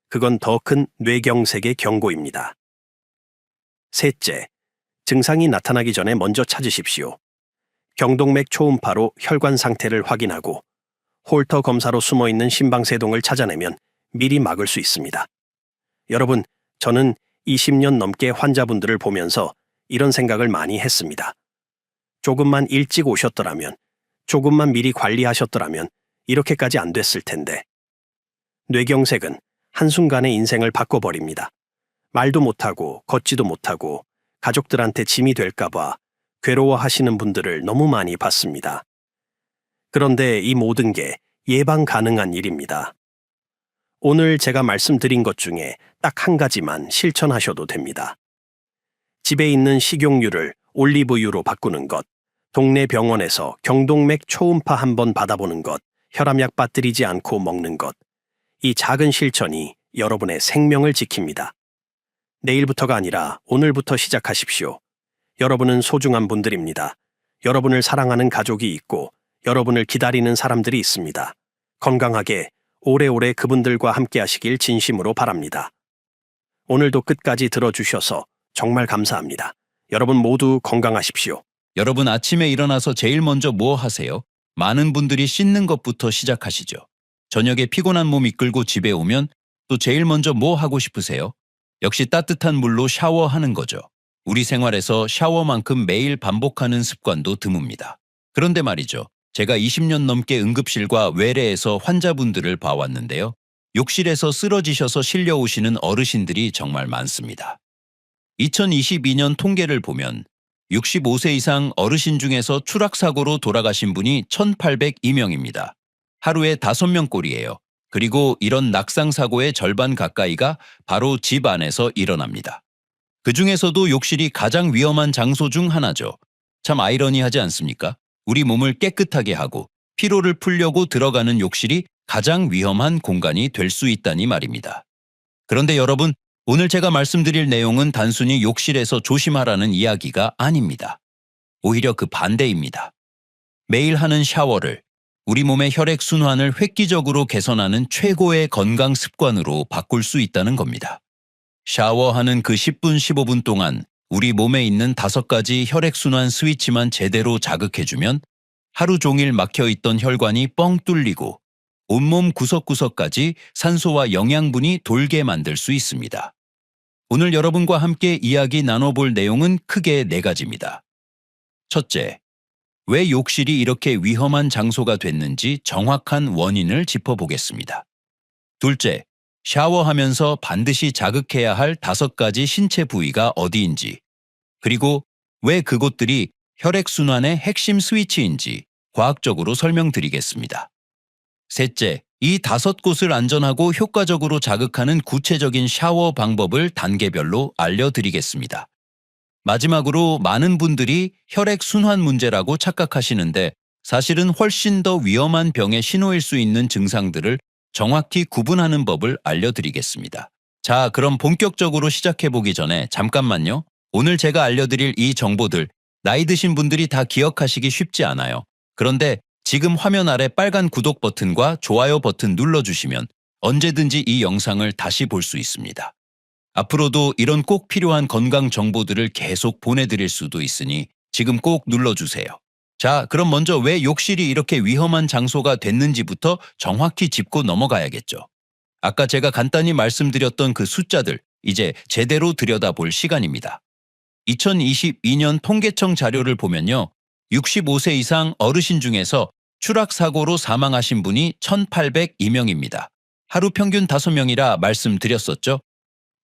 그건 더 큰 뇌경색의 경고입니다. 셋째, 증상이 나타나기 전에 먼저 찾으십시오. 경동맥 초음파로 혈관 상태를 확인하고 홀터 검사로 숨어있는 심방세동을 찾아내면 미리 막을 수 있습니다. 여러분, 저는 20년 넘게 환자분들을 보면서 이런 생각을 많이 했습니다. 조금만 일찍 오셨더라면, 조금만 미리 관리하셨더라면 이렇게까지 안 됐을 텐데. 뇌경색은 한순간에 인생을 바꿔버립니다. 말도 못하고 걷지도 못하고 가족들한테 짐이 될까봐 괴로워하시는 분들을 너무 많이 봤습니다. 그런데 이 모든 게 예방 가능한 일입니다. 오늘 제가 말씀드린 것 중에 딱 한 가지만 실천하셔도 됩니다. 집에 있는 식용유를 올리브유로 바꾸는 것, 동네 병원에서 경동맥 초음파 한번 받아보는 것, 혈압약 빠뜨리지 않고 먹는 것, 이 작은 실천이 여러분의 생명을 지킵니다. 내일부터가 아니라 오늘부터 시작하십시오. 여러분은 소중한 분들입니다. 여러분을 사랑하는 가족이 있고 여러분을 기다리는 사람들이 있습니다. 건강하게 오래오래 그분들과 함께 하시길 진심으로 바랍니다. 오늘도 끝까지 들어주셔서 정말 감사합니다. 여러분 모두 건강하십시오.
여러분 아침에 일어나서 제일 먼저 뭐 하세요? 많은 분들이 씻는 것부터 시작하시죠. 저녁에 피곤한 몸 이끌고 집에 오면 또 제일 먼저 뭐 하고 싶으세요? 역시 따뜻한 물로 샤워하는 거죠. 우리 생활에서 샤워만큼 매일 반복하는 습관도 드뭅니다. 그런데 말이죠. 제가 20년 넘게 응급실과 외래에서 환자분들을 봐왔는데요. 욕실에서 쓰러지셔서 실려오시는 어르신들이 정말 많습니다. 2022년 통계를 보면 65세 이상 어르신 중에서 추락사고로 돌아가신 분이 1,802명입니다. 하루에 5명꼴이에요. 그리고 이런 낙상사고의 절반 가까이가 바로 집 안에서 일어납니다. 그 중에서도 욕실이 가장 위험한 장소 중 하나죠. 참 아이러니하지 않습니까? 우리 몸을 깨끗하게 하고 피로를 풀려고 들어가는 욕실이 가장 위험한 공간이 될 수 있다니 말입니다. 그런데 여러분, 오늘 제가 말씀드릴 내용은 단순히 욕실에서 조심하라는 이야기가 아닙니다. 오히려 그 반대입니다. 매일 하는 샤워를 우리 몸의 혈액순환을 획기적으로 개선하는 최고의 건강 습관으로 바꿀 수 있다는 겁니다. 샤워하는 그 10분, 15분 동안 우리 몸에 있는 5가지 혈액순환 스위치만 제대로 자극해주면 하루 종일 막혀있던 혈관이 뻥 뚫리고 온몸 구석구석까지 산소와 영양분이 돌게 만들 수 있습니다. 오늘 여러분과 함께 이야기 나눠볼 내용은 크게 4가지입니다. 첫째, 왜 욕실이 이렇게 위험한 장소가 됐는지 정확한 원인을 짚어보겠습니다. 둘째, 샤워하면서 반드시 자극해야 할 5가지 신체 부위가 어디인지, 그리고 왜 그곳들이 혈액순환의 핵심 스위치인지 과학적으로 설명드리겠습니다. 셋째, 이 5곳을 안전하고 효과적으로 자극하는 구체적인 샤워 방법을 단계별로 알려드리겠습니다. 마지막으로 많은 분들이 혈액순환 문제라고 착각하시는데 사실은 훨씬 더 위험한 병의 신호일 수 있는 증상들을 정확히 구분하는 법을 알려드리겠습니다. 자, 그럼 본격적으로 시작해보기 전에 잠깐만요. 오늘 제가 알려드릴 이 정보들, 나이 드신 분들이 다 기억하시기 쉽지 않아요. 그런데 지금 화면 아래 빨간 구독 버튼과 좋아요 버튼 눌러주시면 언제든지 이 영상을 다시 볼 수 있습니다. 앞으로도 이런 꼭 필요한 건강 정보들을 계속 보내드릴 수도 있으니 지금 꼭 눌러주세요. 자, 그럼 먼저 왜 욕실이 이렇게 위험한 장소가 됐는지부터 정확히 짚고 넘어가야겠죠. 아까 제가 간단히 말씀드렸던 그 숫자들, 이제 제대로 들여다볼 시간입니다. 2022년 통계청 자료를 보면요. 65세 이상 어르신 중에서 추락사고로 사망하신 분이 1,802명입니다. 하루 평균 5명이라 말씀드렸었죠.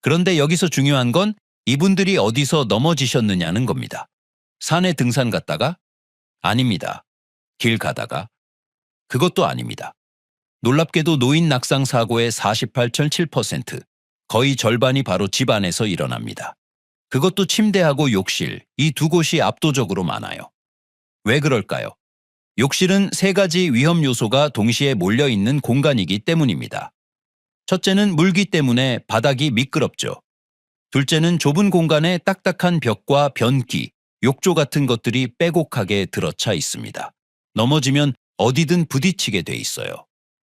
그런데 여기서 중요한 건 이분들이 어디서 넘어지셨느냐는 겁니다. 산에 등산 갔다가? 아닙니다. 길 가다가? 그것도 아닙니다. 놀랍게도 노인 낙상 사고의 48.7%, 거의 절반이 바로 집 안에서 일어납니다. 그것도 침대하고 욕실, 이 두 곳이 압도적으로 많아요. 왜 그럴까요? 욕실은 3가지 위험 요소가 동시에 몰려있는 공간이기 때문입니다. 첫째는 물기 때문에 바닥이 미끄럽죠. 둘째는 좁은 공간에 딱딱한 벽과 변기, 욕조 같은 것들이 빼곡하게 들어차 있습니다. 넘어지면 어디든 부딪히게 돼 있어요.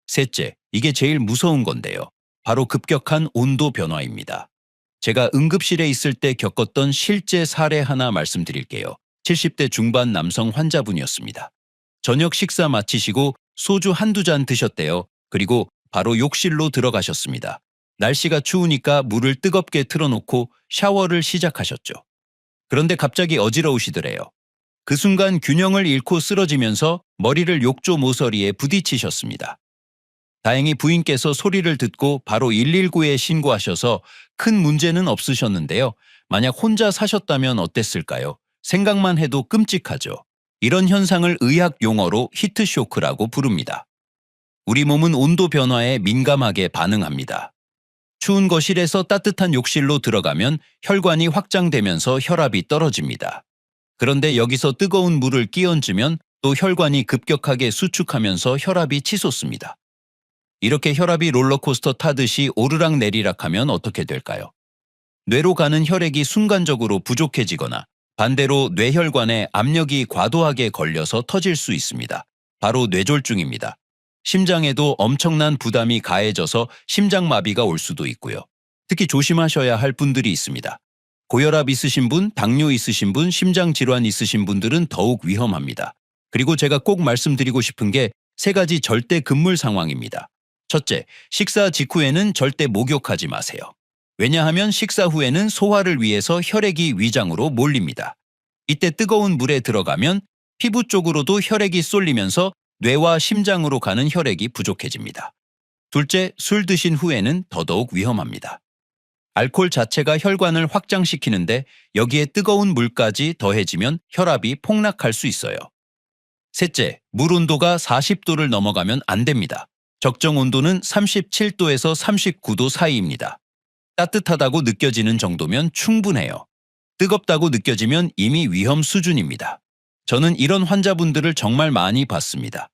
셋째, 이게 제일 무서운 건데요. 바로 급격한 온도 변화입니다. 제가 응급실에 있을 때 겪었던 실제 사례 하나 말씀드릴게요. 70대 중반 남성 환자분이었습니다. 저녁 식사 마치시고 소주 한두 잔 드셨대요. 그리고 바로 욕실로 들어가셨습니다. 날씨가 추우니까 물을 뜨겁게 틀어놓고 샤워를 시작하셨죠. 그런데 갑자기 어지러우시더래요. 그 순간 균형을 잃고 쓰러지면서 머리를 욕조 모서리에 부딪히셨습니다. 다행히 부인께서 소리를 듣고 바로 119에 신고하셔서 큰 문제는 없으셨는데요. 만약 혼자 사셨다면 어땠을까요? 생각만 해도 끔찍하죠. 이런 현상을 의학 용어로 히트쇼크라고 부릅니다. 우리 몸은 온도 변화에 민감하게 반응합니다. 추운 거실에서 따뜻한 욕실로 들어가면 혈관이 확장되면서 혈압이 떨어집니다. 그런데 여기서 뜨거운 물을 끼얹으면 또 혈관이 급격하게 수축하면서 혈압이 치솟습니다. 이렇게 혈압이 롤러코스터 타듯이 오르락내리락 하면 어떻게 될까요? 뇌로 가는 혈액이 순간적으로 부족해지거나 반대로 뇌혈관에 압력이 과도하게 걸려서 터질 수 있습니다. 바로 뇌졸중입니다. 심장에도 엄청난 부담이 가해져서 심장마비가 올 수도 있고요. 특히 조심하셔야 할 분들이 있습니다. 고혈압 있으신 분, 당뇨 있으신 분, 심장질환 있으신 분들은 더욱 위험합니다. 그리고 제가 꼭 말씀드리고 싶은 게 3가지 절대 금물 상황입니다. 첫째, 식사 직후에는 절대 목욕하지 마세요. 왜냐하면 식사 후에는 소화를 위해서 혈액이 위장으로 몰립니다. 이때 뜨거운 물에 들어가면 피부 쪽으로도 혈액이 쏠리면서 뇌와 심장으로 가는 혈액이 부족해집니다. 둘째, 술 드신 후에는 더더욱 위험합니다. 알코올 자체가 혈관을 확장시키는데 여기에 뜨거운 물까지 더해지면 혈압이 폭락할 수 있어요. 셋째, 물 온도가 40도를 넘어가면 안 됩니다. 적정 온도는 37도에서 39도 사이입니다. 따뜻하다고 느껴지는 정도면 충분해요. 뜨겁다고 느껴지면 이미 위험 수준입니다. 저는 이런 환자분들을 정말 많이 봤습니다.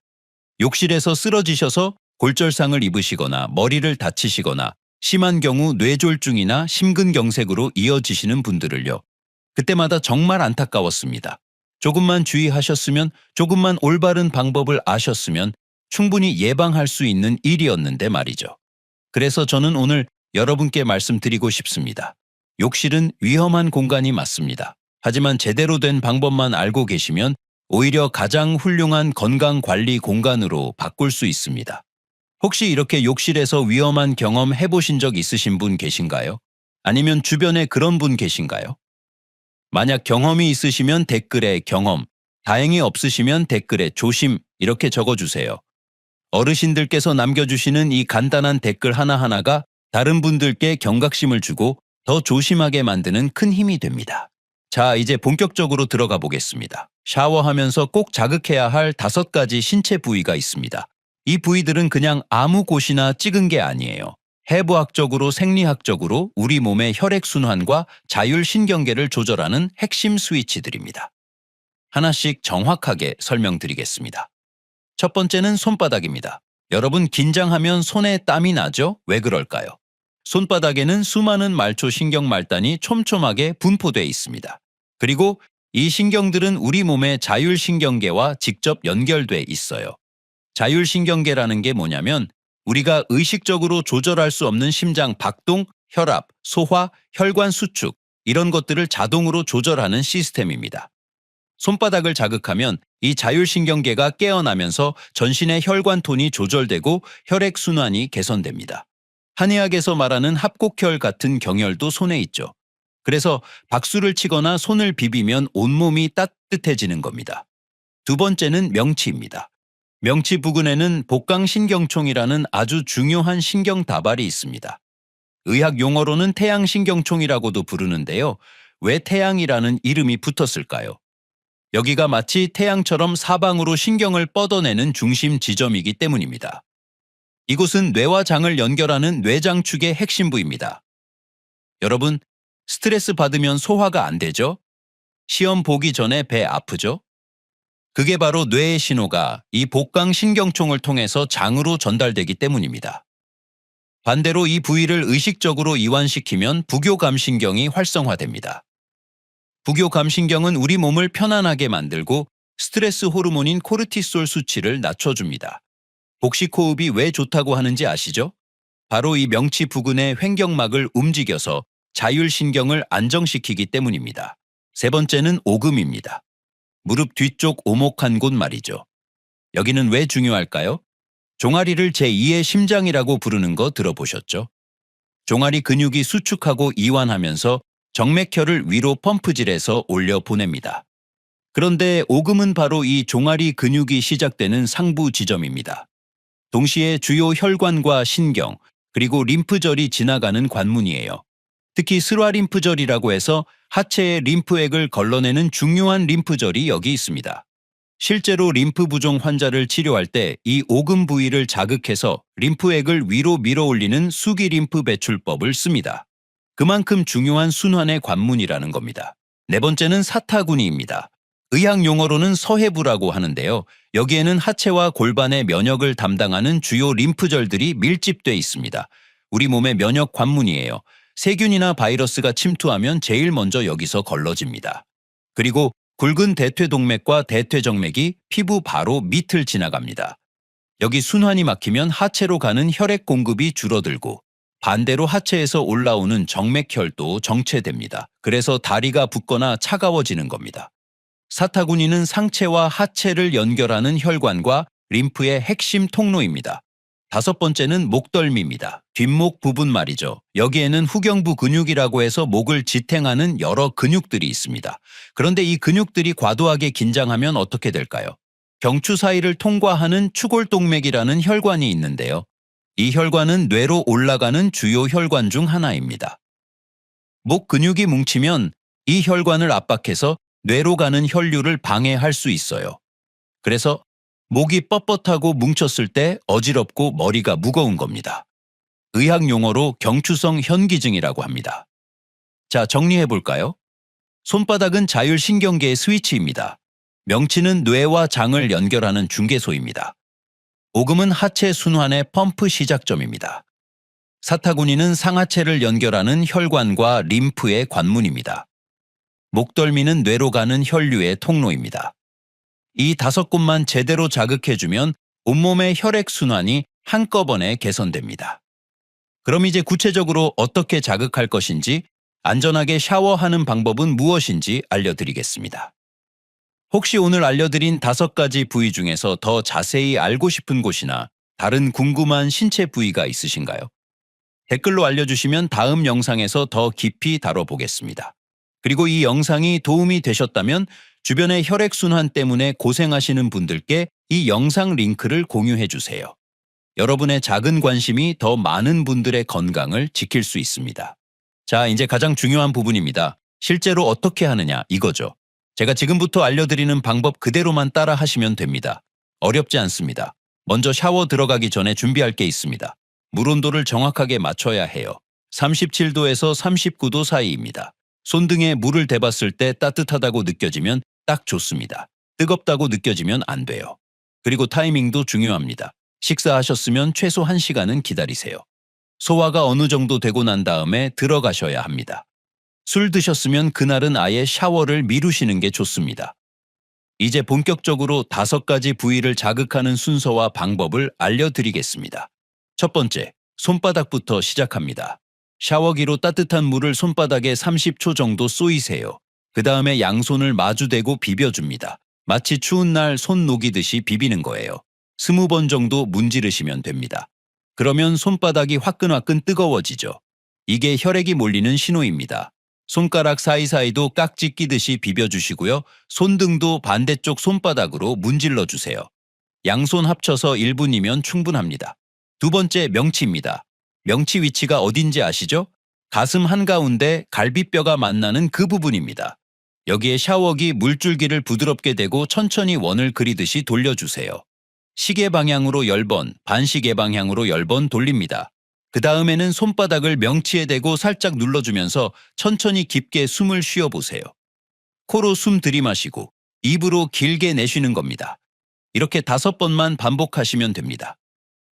욕실에서 쓰러지셔서 골절상을 입으시거나 머리를 다치시거나 심한 경우 뇌졸중이나 심근경색으로 이어지시는 분들을요. 그때마다 정말 안타까웠습니다. 조금만 주의하셨으면, 조금만 올바른 방법을 아셨으면 충분히 예방할 수 있는 일이었는데 말이죠. 그래서 저는 오늘 여러분께 말씀드리고 싶습니다. 욕실은 위험한 공간이 맞습니다. 하지만 제대로 된 방법만 알고 계시면 오히려 가장 훌륭한 건강관리 공간으로 바꿀 수 있습니다. 혹시 이렇게 욕실에서 위험한 경험 해보신 적 있으신 분 계신가요? 아니면 주변에 그런 분 계신가요? 만약 경험이 있으시면 댓글에 경험, 다행히 없으시면 댓글에 조심 이렇게 적어주세요. 어르신들께서 남겨주시는 이 간단한 댓글 하나하나가 다른 분들께 경각심을 주고 더 조심하게 만드는 큰 힘이 됩니다. 자, 이제 본격적으로 들어가 보겠습니다. 샤워하면서 꼭 자극해야 할 5가지 신체 부위가 있습니다. 이 부위들은 그냥 아무 곳이나 찍은 게 아니에요. 해부학적으로 생리학적으로 우리 몸의 혈액순환과 자율신경계를 조절하는 핵심 스위치들입니다. 하나씩 정확하게 설명드리겠습니다. 첫 번째는 손바닥입니다. 여러분 긴장하면 손에 땀이 나죠? 왜 그럴까요? 손바닥에는 수많은 말초 신경말단이 촘촘하게 분포되어 있습니다. 그리고 이 신경들은 우리 몸의 자율신경계와 직접 연결돼 있어요. 자율신경계라는 게 뭐냐면 우리가 의식적으로 조절할 수 없는 심장 박동, 혈압, 소화, 혈관 수축 이런 것들을 자동으로 조절하는 시스템입니다. 손바닥을 자극하면 이 자율신경계가 깨어나면서 전신의 혈관 톤이 조절되고 혈액순환이 개선됩니다. 한의학에서 말하는 합곡혈 같은 경혈도 손에 있죠. 그래서 박수를 치거나 손을 비비면 온몸이 따뜻해지는 겁니다. 두 번째는 명치입니다. 명치 부근에는 복강신경총이라는 아주 중요한 신경다발이 있습니다. 의학 용어로는 태양신경총이라고도 부르는데요. 왜 태양이라는 이름이 붙었을까요? 여기가 마치 태양처럼 사방으로 신경을 뻗어내는 중심 지점이기 때문입니다. 이곳은 뇌와 장을 연결하는 뇌장축의 핵심 부입니다. 여러분, 스트레스 받으면 소화가 안 되죠? 시험 보기 전에 배 아프죠? 그게 바로 뇌의 신호가 이 복강신경총을 통해서 장으로 전달되기 때문입니다. 반대로 이 부위를 의식적으로 이완시키면 부교감신경이 활성화됩니다. 부교감신경은 우리 몸을 편안하게 만들고 스트레스 호르몬인 코르티솔 수치를 낮춰줍니다. 복식호흡이 왜 좋다고 하는지 아시죠? 바로 이 명치 부근의 횡격막을 움직여서 자율신경을 안정시키기 때문입니다. 세 번째는 오금입니다. 무릎 뒤쪽 오목한 곳 말이죠. 여기는 왜 중요할까요? 종아리를 제2의 심장이라고 부르는 거 들어보셨죠? 종아리 근육이 수축하고 이완하면서 정맥혈을 위로 펌프질해서 올려보냅니다. 그런데 오금은 바로 이 종아리 근육이 시작되는 상부 지점입니다. 동시에 주요 혈관과 신경, 그리고 림프절이 지나가는 관문이에요. 특히 스라림프절이라고 해서 하체의 림프액을 걸러내는 중요한 림프절이 여기 있습니다. 실제로 림프 부종 환자를 치료할 때 이 오금 부위를 자극해서 림프액을 위로 밀어올리는 수기 림프 배출법을 씁니다. 그만큼 중요한 순환의 관문이라는 겁니다. 네 번째는 사타구니입니다. 의학 용어로는 서해부라고 하는데요. 여기에는 하체와 골반의 면역을 담당하는 주요 림프절들이 밀집돼 있습니다. 우리 몸의 면역 관문이에요. 세균이나 바이러스가 침투하면 제일 먼저 여기서 걸러집니다. 그리고 굵은 대퇴동맥과 대퇴정맥이 피부 바로 밑을 지나갑니다. 여기 순환이 막히면 하체로 가는 혈액 공급이 줄어들고 반대로 하체에서 올라오는 정맥혈도 정체됩니다. 그래서 다리가 붓거나 차가워지는 겁니다. 사타구니는 상체와 하체를 연결하는 혈관과 림프의 핵심 통로입니다. 다섯 번째는 목덜미입니다. 뒷목 부분 말이죠. 여기에는 후경부 근육이라고 해서 목을 지탱하는 여러 근육들이 있습니다. 그런데 이 근육들이 과도하게 긴장하면 어떻게 될까요? 경추 사이를 통과하는 추골동맥이라는 혈관이 있는데요. 이 혈관은 뇌로 올라가는 주요 혈관 중 하나입니다. 목 근육이 뭉치면 이 혈관을 압박해서 뇌로 가는 혈류를 방해할 수 있어요. 그래서 목이 뻣뻣하고 뭉쳤을 때 어지럽고 머리가 무거운 겁니다. 의학 용어로 경추성 현기증이라고 합니다. 자, 정리해 볼까요? 손바닥은 자율신경계의 스위치입니다. 명치는 뇌와 장을 연결하는 중개소입니다. 오금은 하체 순환의 펌프 시작점입니다. 사타구니는 상하체를 연결하는 혈관과 림프의 관문입니다. 목덜미는 뇌로 가는 혈류의 통로입니다. 이 다섯 곳만 제대로 자극해주면 온몸의 혈액순환이 한꺼번에 개선됩니다. 그럼 이제 구체적으로 어떻게 자극할 것인지, 안전하게 샤워하는 방법은 무엇인지 알려드리겠습니다. 혹시 오늘 알려드린 5가지 부위 중에서 더 자세히 알고 싶은 곳이나 다른 궁금한 신체 부위가 있으신가요? 댓글로 알려주시면 다음 영상에서 더 깊이 다뤄보겠습니다. 그리고 이 영상이 도움이 되셨다면 주변의 혈액순환 때문에 고생하시는 분들께 이 영상 링크를 공유해 주세요. 여러분의 작은 관심이 더 많은 분들의 건강을 지킬 수 있습니다. 자, 이제 가장 중요한 부분입니다. 실제로 어떻게 하느냐 이거죠. 제가 지금부터 알려드리는 방법 그대로만 따라 하시면 됩니다. 어렵지 않습니다. 먼저 샤워 들어가기 전에 준비할 게 있습니다. 물 온도를 정확하게 맞춰야 해요. 37도에서 39도 사이입니다. 손등에 물을 대봤을 때 따뜻하다고 느껴지면 딱 좋습니다. 뜨겁다고 느껴지면 안 돼요. 그리고 타이밍도 중요합니다. 식사하셨으면 최소 1시간은 기다리세요. 소화가 어느 정도 되고 난 다음에 들어가셔야 합니다. 술 드셨으면 그날은 아예 샤워를 미루시는 게 좋습니다. 이제 본격적으로 5가지 부위를 자극하는 순서와 방법을 알려드리겠습니다. 첫 번째, 손바닥부터 시작합니다. 샤워기로 따뜻한 물을 손바닥에 30초 정도 쏘이세요. 그 다음에 양손을 마주대고 비벼줍니다. 마치 추운 날 손 녹이듯이 비비는 거예요. 20번 정도 문지르시면 됩니다. 그러면 손바닥이 화끈화끈 뜨거워지죠. 이게 혈액이 몰리는 신호입니다. 손가락 사이사이도 깍지 끼듯이 비벼주시고요. 손등도 반대쪽 손바닥으로 문질러 주세요. 양손 합쳐서 1분이면 충분합니다. 두 번째, 명치입니다. 명치 위치가 어딘지 아시죠? 가슴 한가운데 갈비뼈가 만나는 그 부분입니다. 여기에 샤워기 물줄기를 부드럽게 대고 천천히 원을 그리듯이 돌려주세요. 시계 방향으로 10번, 반시계 방향으로 10번 돌립니다. 그 다음에는 손바닥을 명치에 대고 살짝 눌러주면서 천천히 깊게 숨을 쉬어보세요. 코로 숨 들이마시고 입으로 길게 내쉬는 겁니다. 이렇게 5번만 반복하시면 됩니다.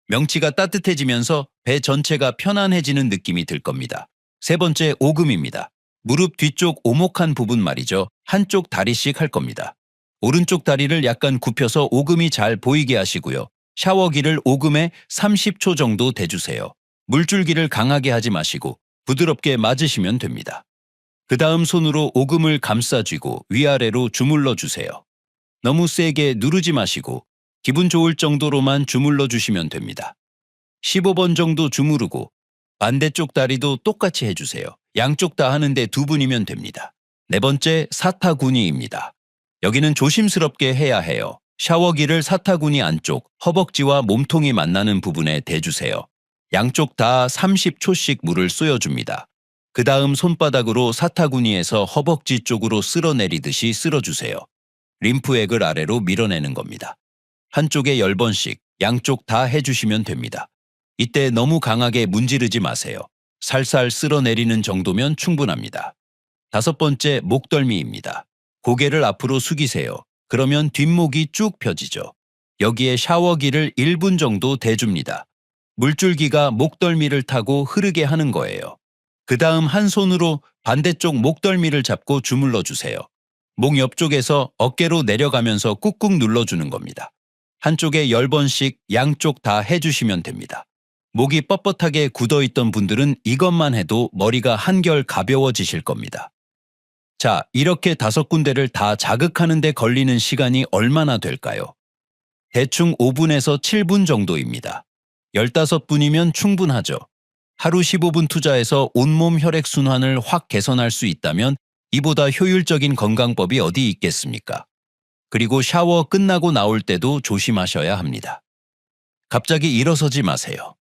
명치가 따뜻해지면서 배 전체가 편안해지는 느낌이 들 겁니다. 세 번째, 오금입니다. 무릎 뒤쪽 오목한 부분 말이죠. 한쪽 다리씩 할 겁니다. 오른쪽 다리를 약간 굽혀서 오금이 잘 보이게 하시고요. 샤워기를 오금에 30초 정도 대주세요. 물줄기를 강하게 하지 마시고 부드럽게 맞으시면 됩니다. 그 다음 손으로 오금을 감싸쥐고 위아래로 주물러 주세요. 너무 세게 누르지 마시고 기분 좋을 정도로만 주물러 주시면 됩니다. 15번 정도 주무르고 반대쪽 다리도 똑같이 해주세요. 양쪽 다 하는데 2분이면 됩니다. 네 번째, 사타구니입니다. 여기는 조심스럽게 해야 해요. 샤워기를 사타구니 안쪽, 허벅지와 몸통이 만나는 부분에 대주세요. 양쪽 다 30초씩 물을 쏘여줍니다. 그 다음 손바닥으로 사타구니에서 허벅지 쪽으로 쓸어내리듯이 쓸어주세요. 림프액을 아래로 밀어내는 겁니다. 한쪽에 10번씩 양쪽 다 해주시면 됩니다. 이때 너무 강하게 문지르지 마세요. 살살 쓸어내리는 정도면 충분합니다. 5번째, 목덜미입니다. 고개를 앞으로 숙이세요. 그러면 뒷목이 쭉 펴지죠. 여기에 샤워기를 1분 정도 대줍니다. 물줄기가 목덜미를 타고 흐르게 하는 거예요. 그 다음 한 손으로 반대쪽 목덜미를 잡고 주물러 주세요. 목 옆쪽에서 어깨로 내려가면서 꾹꾹 눌러주는 겁니다. 한쪽에 10번씩 양쪽 다 해주시면 됩니다. 목이 뻣뻣하게 굳어있던 분들은 이것만 해도 머리가 한결 가벼워지실 겁니다. 자, 이렇게 5군데를 다 자극하는 데 걸리는 시간이 얼마나 될까요? 대충 5분에서 7분 정도입니다. 15분이면 충분하죠. 하루 15분 투자해서 온몸 혈액순환을 확 개선할 수 있다면 이보다 효율적인 건강법이 어디 있겠습니까? 그리고 샤워 끝나고 나올 때도 조심하셔야 합니다. 갑자기 일어서지 마세요.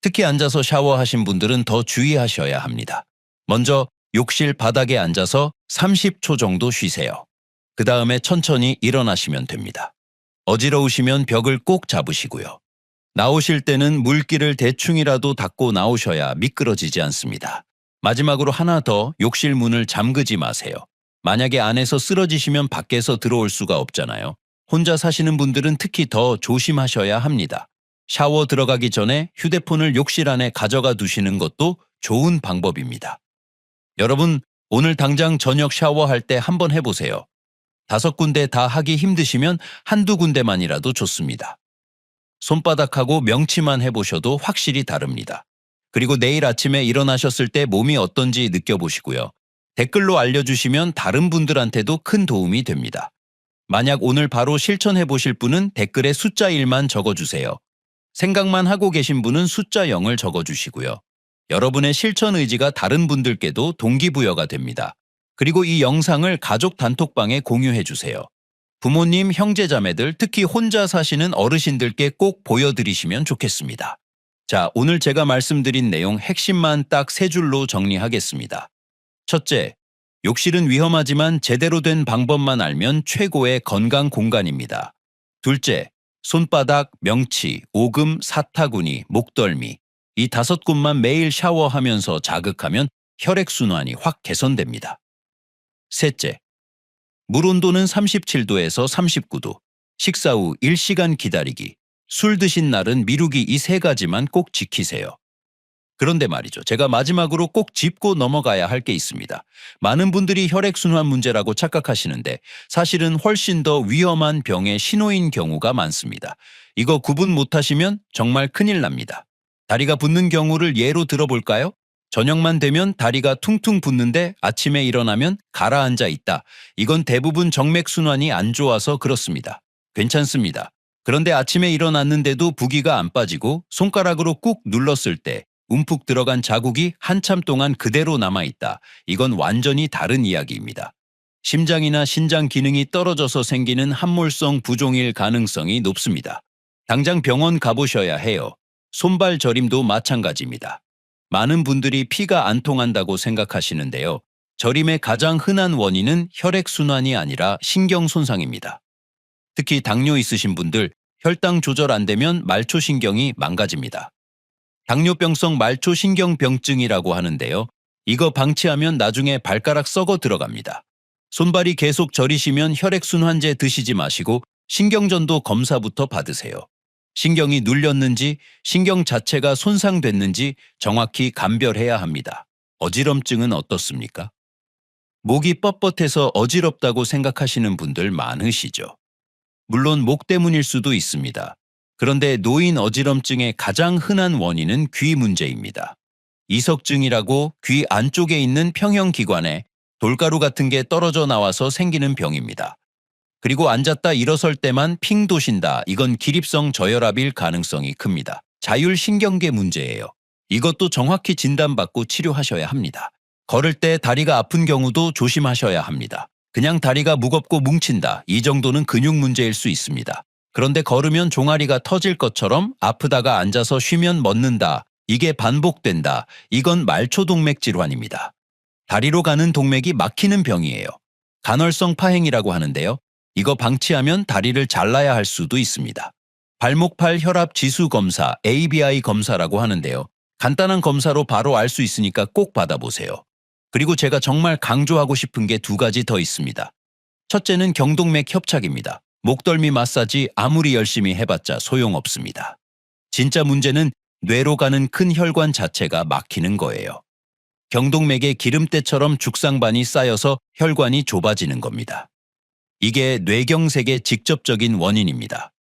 특히 앉아서 샤워하신 분들은 더 주의하셔야 합니다. 먼저 욕실 바닥에 앉아서 30초 정도 쉬세요. 그 다음에 천천히 일어나시면 됩니다. 어지러우시면 벽을 꼭 잡으시고요. 나오실 때는 물기를 대충이라도 닦고 나오셔야 미끄러지지 않습니다. 마지막으로 하나 더, 욕실 문을 잠그지 마세요. 만약에 안에서 쓰러지시면 밖에서 들어올 수가 없잖아요. 혼자 사시는 분들은 특히 더 조심하셔야 합니다. 샤워 들어가기 전에 휴대폰을 욕실 안에 가져가 두시는 것도 좋은 방법입니다. 여러분, 오늘 당장 저녁 샤워할 때 한번 해보세요. 5군데 다 하기 힘드시면 한두 군데만이라도 좋습니다. 손바닥하고 명치만 해보셔도 확실히 다릅니다. 그리고 내일 아침에 일어나셨을 때 몸이 어떤지 느껴보시고요. 댓글로 알려주시면 다른 분들한테도 큰 도움이 됩니다. 만약 오늘 바로 실천해 보실 분은 댓글에 숫자 1만 적어주세요. 생각만 하고 계신 분은 숫자 0을 적어주시고요. 여러분의 실천 의지가 다른 분들께도 동기부여가 됩니다. 그리고 이 영상을 가족 단톡방에 공유해 주세요. 부모님, 형제자매들, 특히 혼자 사시는 어르신들께 꼭 보여드리시면 좋겠습니다. 자, 오늘 제가 말씀드린 내용 핵심만 딱 3줄로 정리하겠습니다. 첫째, 욕실은 위험하지만 제대로 된 방법만 알면 최고의 건강 공간입니다. 둘째, 손바닥, 명치, 오금, 사타구니, 목덜미 이 5곳만 매일 샤워하면서 자극하면 혈액순환이 확 개선됩니다. 셋째, 물 온도는 37도에서 39도, 식사 후 1시간 기다리기, 술 드신 날은 미루기 이 3가지만 꼭 지키세요. 그런데 말이죠. 제가 마지막으로 꼭 짚고 넘어가야 할 게 있습니다. 많은 분들이 혈액순환 문제라고 착각하시는데 사실은 훨씬 더 위험한 병의 신호인 경우가 많습니다. 이거 구분 못하시면 정말 큰일 납니다. 다리가 붓는 경우를 예로 들어볼까요? 저녁만 되면 다리가 퉁퉁 붓는데 아침에 일어나면 가라앉아 있다. 이건 대부분 정맥순환이 안 좋아서 그렇습니다. 괜찮습니다. 그런데 아침에 일어났는데도 부기가 안 빠지고 손가락으로 꾹 눌렀을 때 움푹 들어간 자국이 한참 동안 그대로 남아있다. 이건 완전히 다른 이야기입니다. 심장이나 신장 기능이 떨어져서 생기는 함몰성 부종일 가능성이 높습니다. 당장 병원 가보셔야 해요. 손발 저림도 마찬가지입니다. 많은 분들이 피가 안 통한다고 생각하시는데요. 저림의 가장 흔한 원인은 혈액순환이 아니라 신경 손상입니다. 특히 당뇨 있으신 분들, 혈당 조절 안 되면 말초신경이 망가집니다. 당뇨병성 말초신경병증이라고 하는데요. 이거 방치하면 나중에 발가락 썩어 들어갑니다. 손발이 계속 저리시면 혈액순환제 드시지 마시고 신경전도 검사부터 받으세요. 신경이 눌렸는지 신경 자체가 손상됐는지 정확히 감별해야 합니다. 어지럼증은 어떻습니까? 목이 뻣뻣해서 어지럽다고 생각하시는 분들 많으시죠. 물론 목 때문일 수도 있습니다. 그런데 노인 어지럼증의 가장 흔한 원인은 귀 문제입니다. 이석증이라고 귀 안쪽에 있는 평형기관에 돌가루 같은 게 떨어져 나와서 생기는 병입니다. 그리고 앉았다 일어설 때만 핑 도신다. 이건 기립성 저혈압일 가능성이 큽니다. 자율신경계 문제예요. 이것도 정확히 진단받고 치료하셔야 합니다. 걸을 때 다리가 아픈 경우도 조심하셔야 합니다. 그냥 다리가 무겁고 뭉친다. 이 정도는 근육 문제일 수 있습니다. 그런데 걸으면 종아리가 터질 것처럼 아프다가 앉아서 쉬면 멎는다. 이게 반복된다. 이건 말초동맥 질환입니다. 다리로 가는 동맥이 막히는 병이에요. 간헐성 파행이라고 하는데요. 이거 방치하면 다리를 잘라야 할 수도 있습니다. 발목팔 혈압 지수 검사, ABI 검사라고 하는데요. 간단한 검사로 바로 알 수 있으니까 꼭 받아보세요. 그리고 제가 정말 강조하고 싶은 게 2가지 더 있습니다. 첫째는 경동맥 협착입니다. 목덜미 마사지 아무리 열심히 해봤자 소용없습니다. 진짜 문제는 뇌로 가는 큰 혈관 자체가 막히는 거예요. 경동맥에 기름때처럼 죽상반이 쌓여서 혈관이 좁아지는 겁니다. 이게 뇌경색의 직접적인 원인입니다.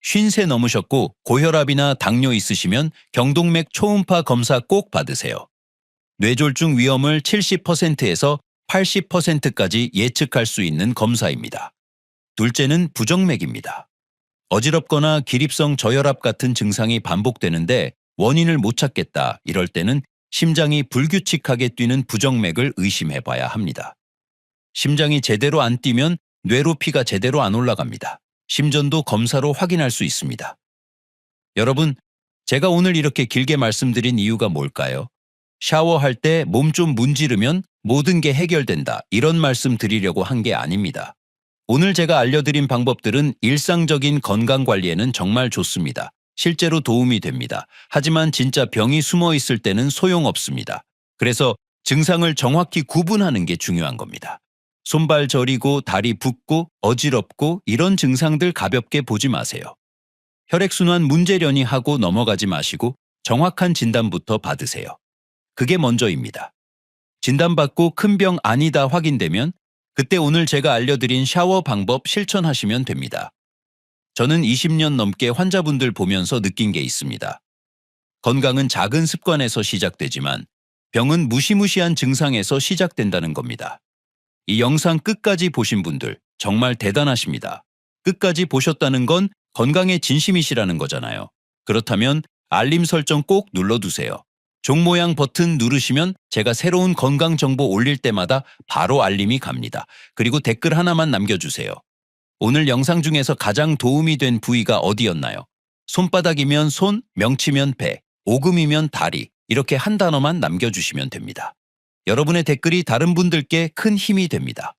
50세 넘으셨고 고혈압이나 당뇨 있으시면 경동맥 초음파 검사 꼭 받으세요. 뇌졸중 위험을 70%에서 80%까지 예측할 수 있는 검사입니다. 둘째는 부정맥입니다. 어지럽거나 기립성 저혈압 같은 증상이 반복되는데 원인을 못 찾겠다. 이럴 때는 심장이 불규칙하게 뛰는 부정맥을 의심해 봐야 합니다. 심장이 제대로 안 뛰면 뇌로 피가 제대로 안 올라갑니다. 심전도 검사로 확인할 수 있습니다. 여러분, 제가 오늘 이렇게 길게 말씀드린 이유가 뭘까요? 샤워할 때 몸 좀 문지르면 모든 게 해결된다. 이런 말씀 드리려고 한 게 아닙니다. 오늘 제가 알려드린 방법들은 일상적인 건강관리에는 정말 좋습니다. 실제로 도움이 됩니다. 하지만 진짜 병이 숨어 있을 때는 소용없습니다. 그래서 증상을 정확히 구분하는 게 중요한 겁니다. 손발 저리고 다리 붓고 어지럽고 이런 증상들 가볍게 보지 마세요. 혈액순환 문제려니 하고 넘어가지 마시고 정확한 진단부터 받으세요. 그게 먼저입니다. 진단받고 큰 병 아니다 확인되면 그때 오늘 제가 알려드린 샤워 방법 실천하시면 됩니다. 저는 20년 넘게 환자분들 보면서 느낀 게 있습니다. 건강은 작은 습관에서 시작되지만 병은 무시무시한 증상에서 시작된다는 겁니다. 이 영상 끝까지 보신 분들 정말 대단하십니다. 끝까지 보셨다는 건 건강에 진심이시라는 거잖아요. 그렇다면 알림 설정 꼭 눌러두세요. 종 모양 버튼 누르시면 제가 새로운 건강 정보 올릴 때마다 바로 알림이 갑니다. 그리고 댓글 하나만 남겨주세요. 오늘 영상 중에서 가장 도움이 된 부위가 어디였나요? 손바닥이면 손, 명치면 배, 오금이면 다리, 이렇게 한 단어만 남겨주시면 됩니다. 여러분의 댓글이 다른 분들께 큰 힘이 됩니다.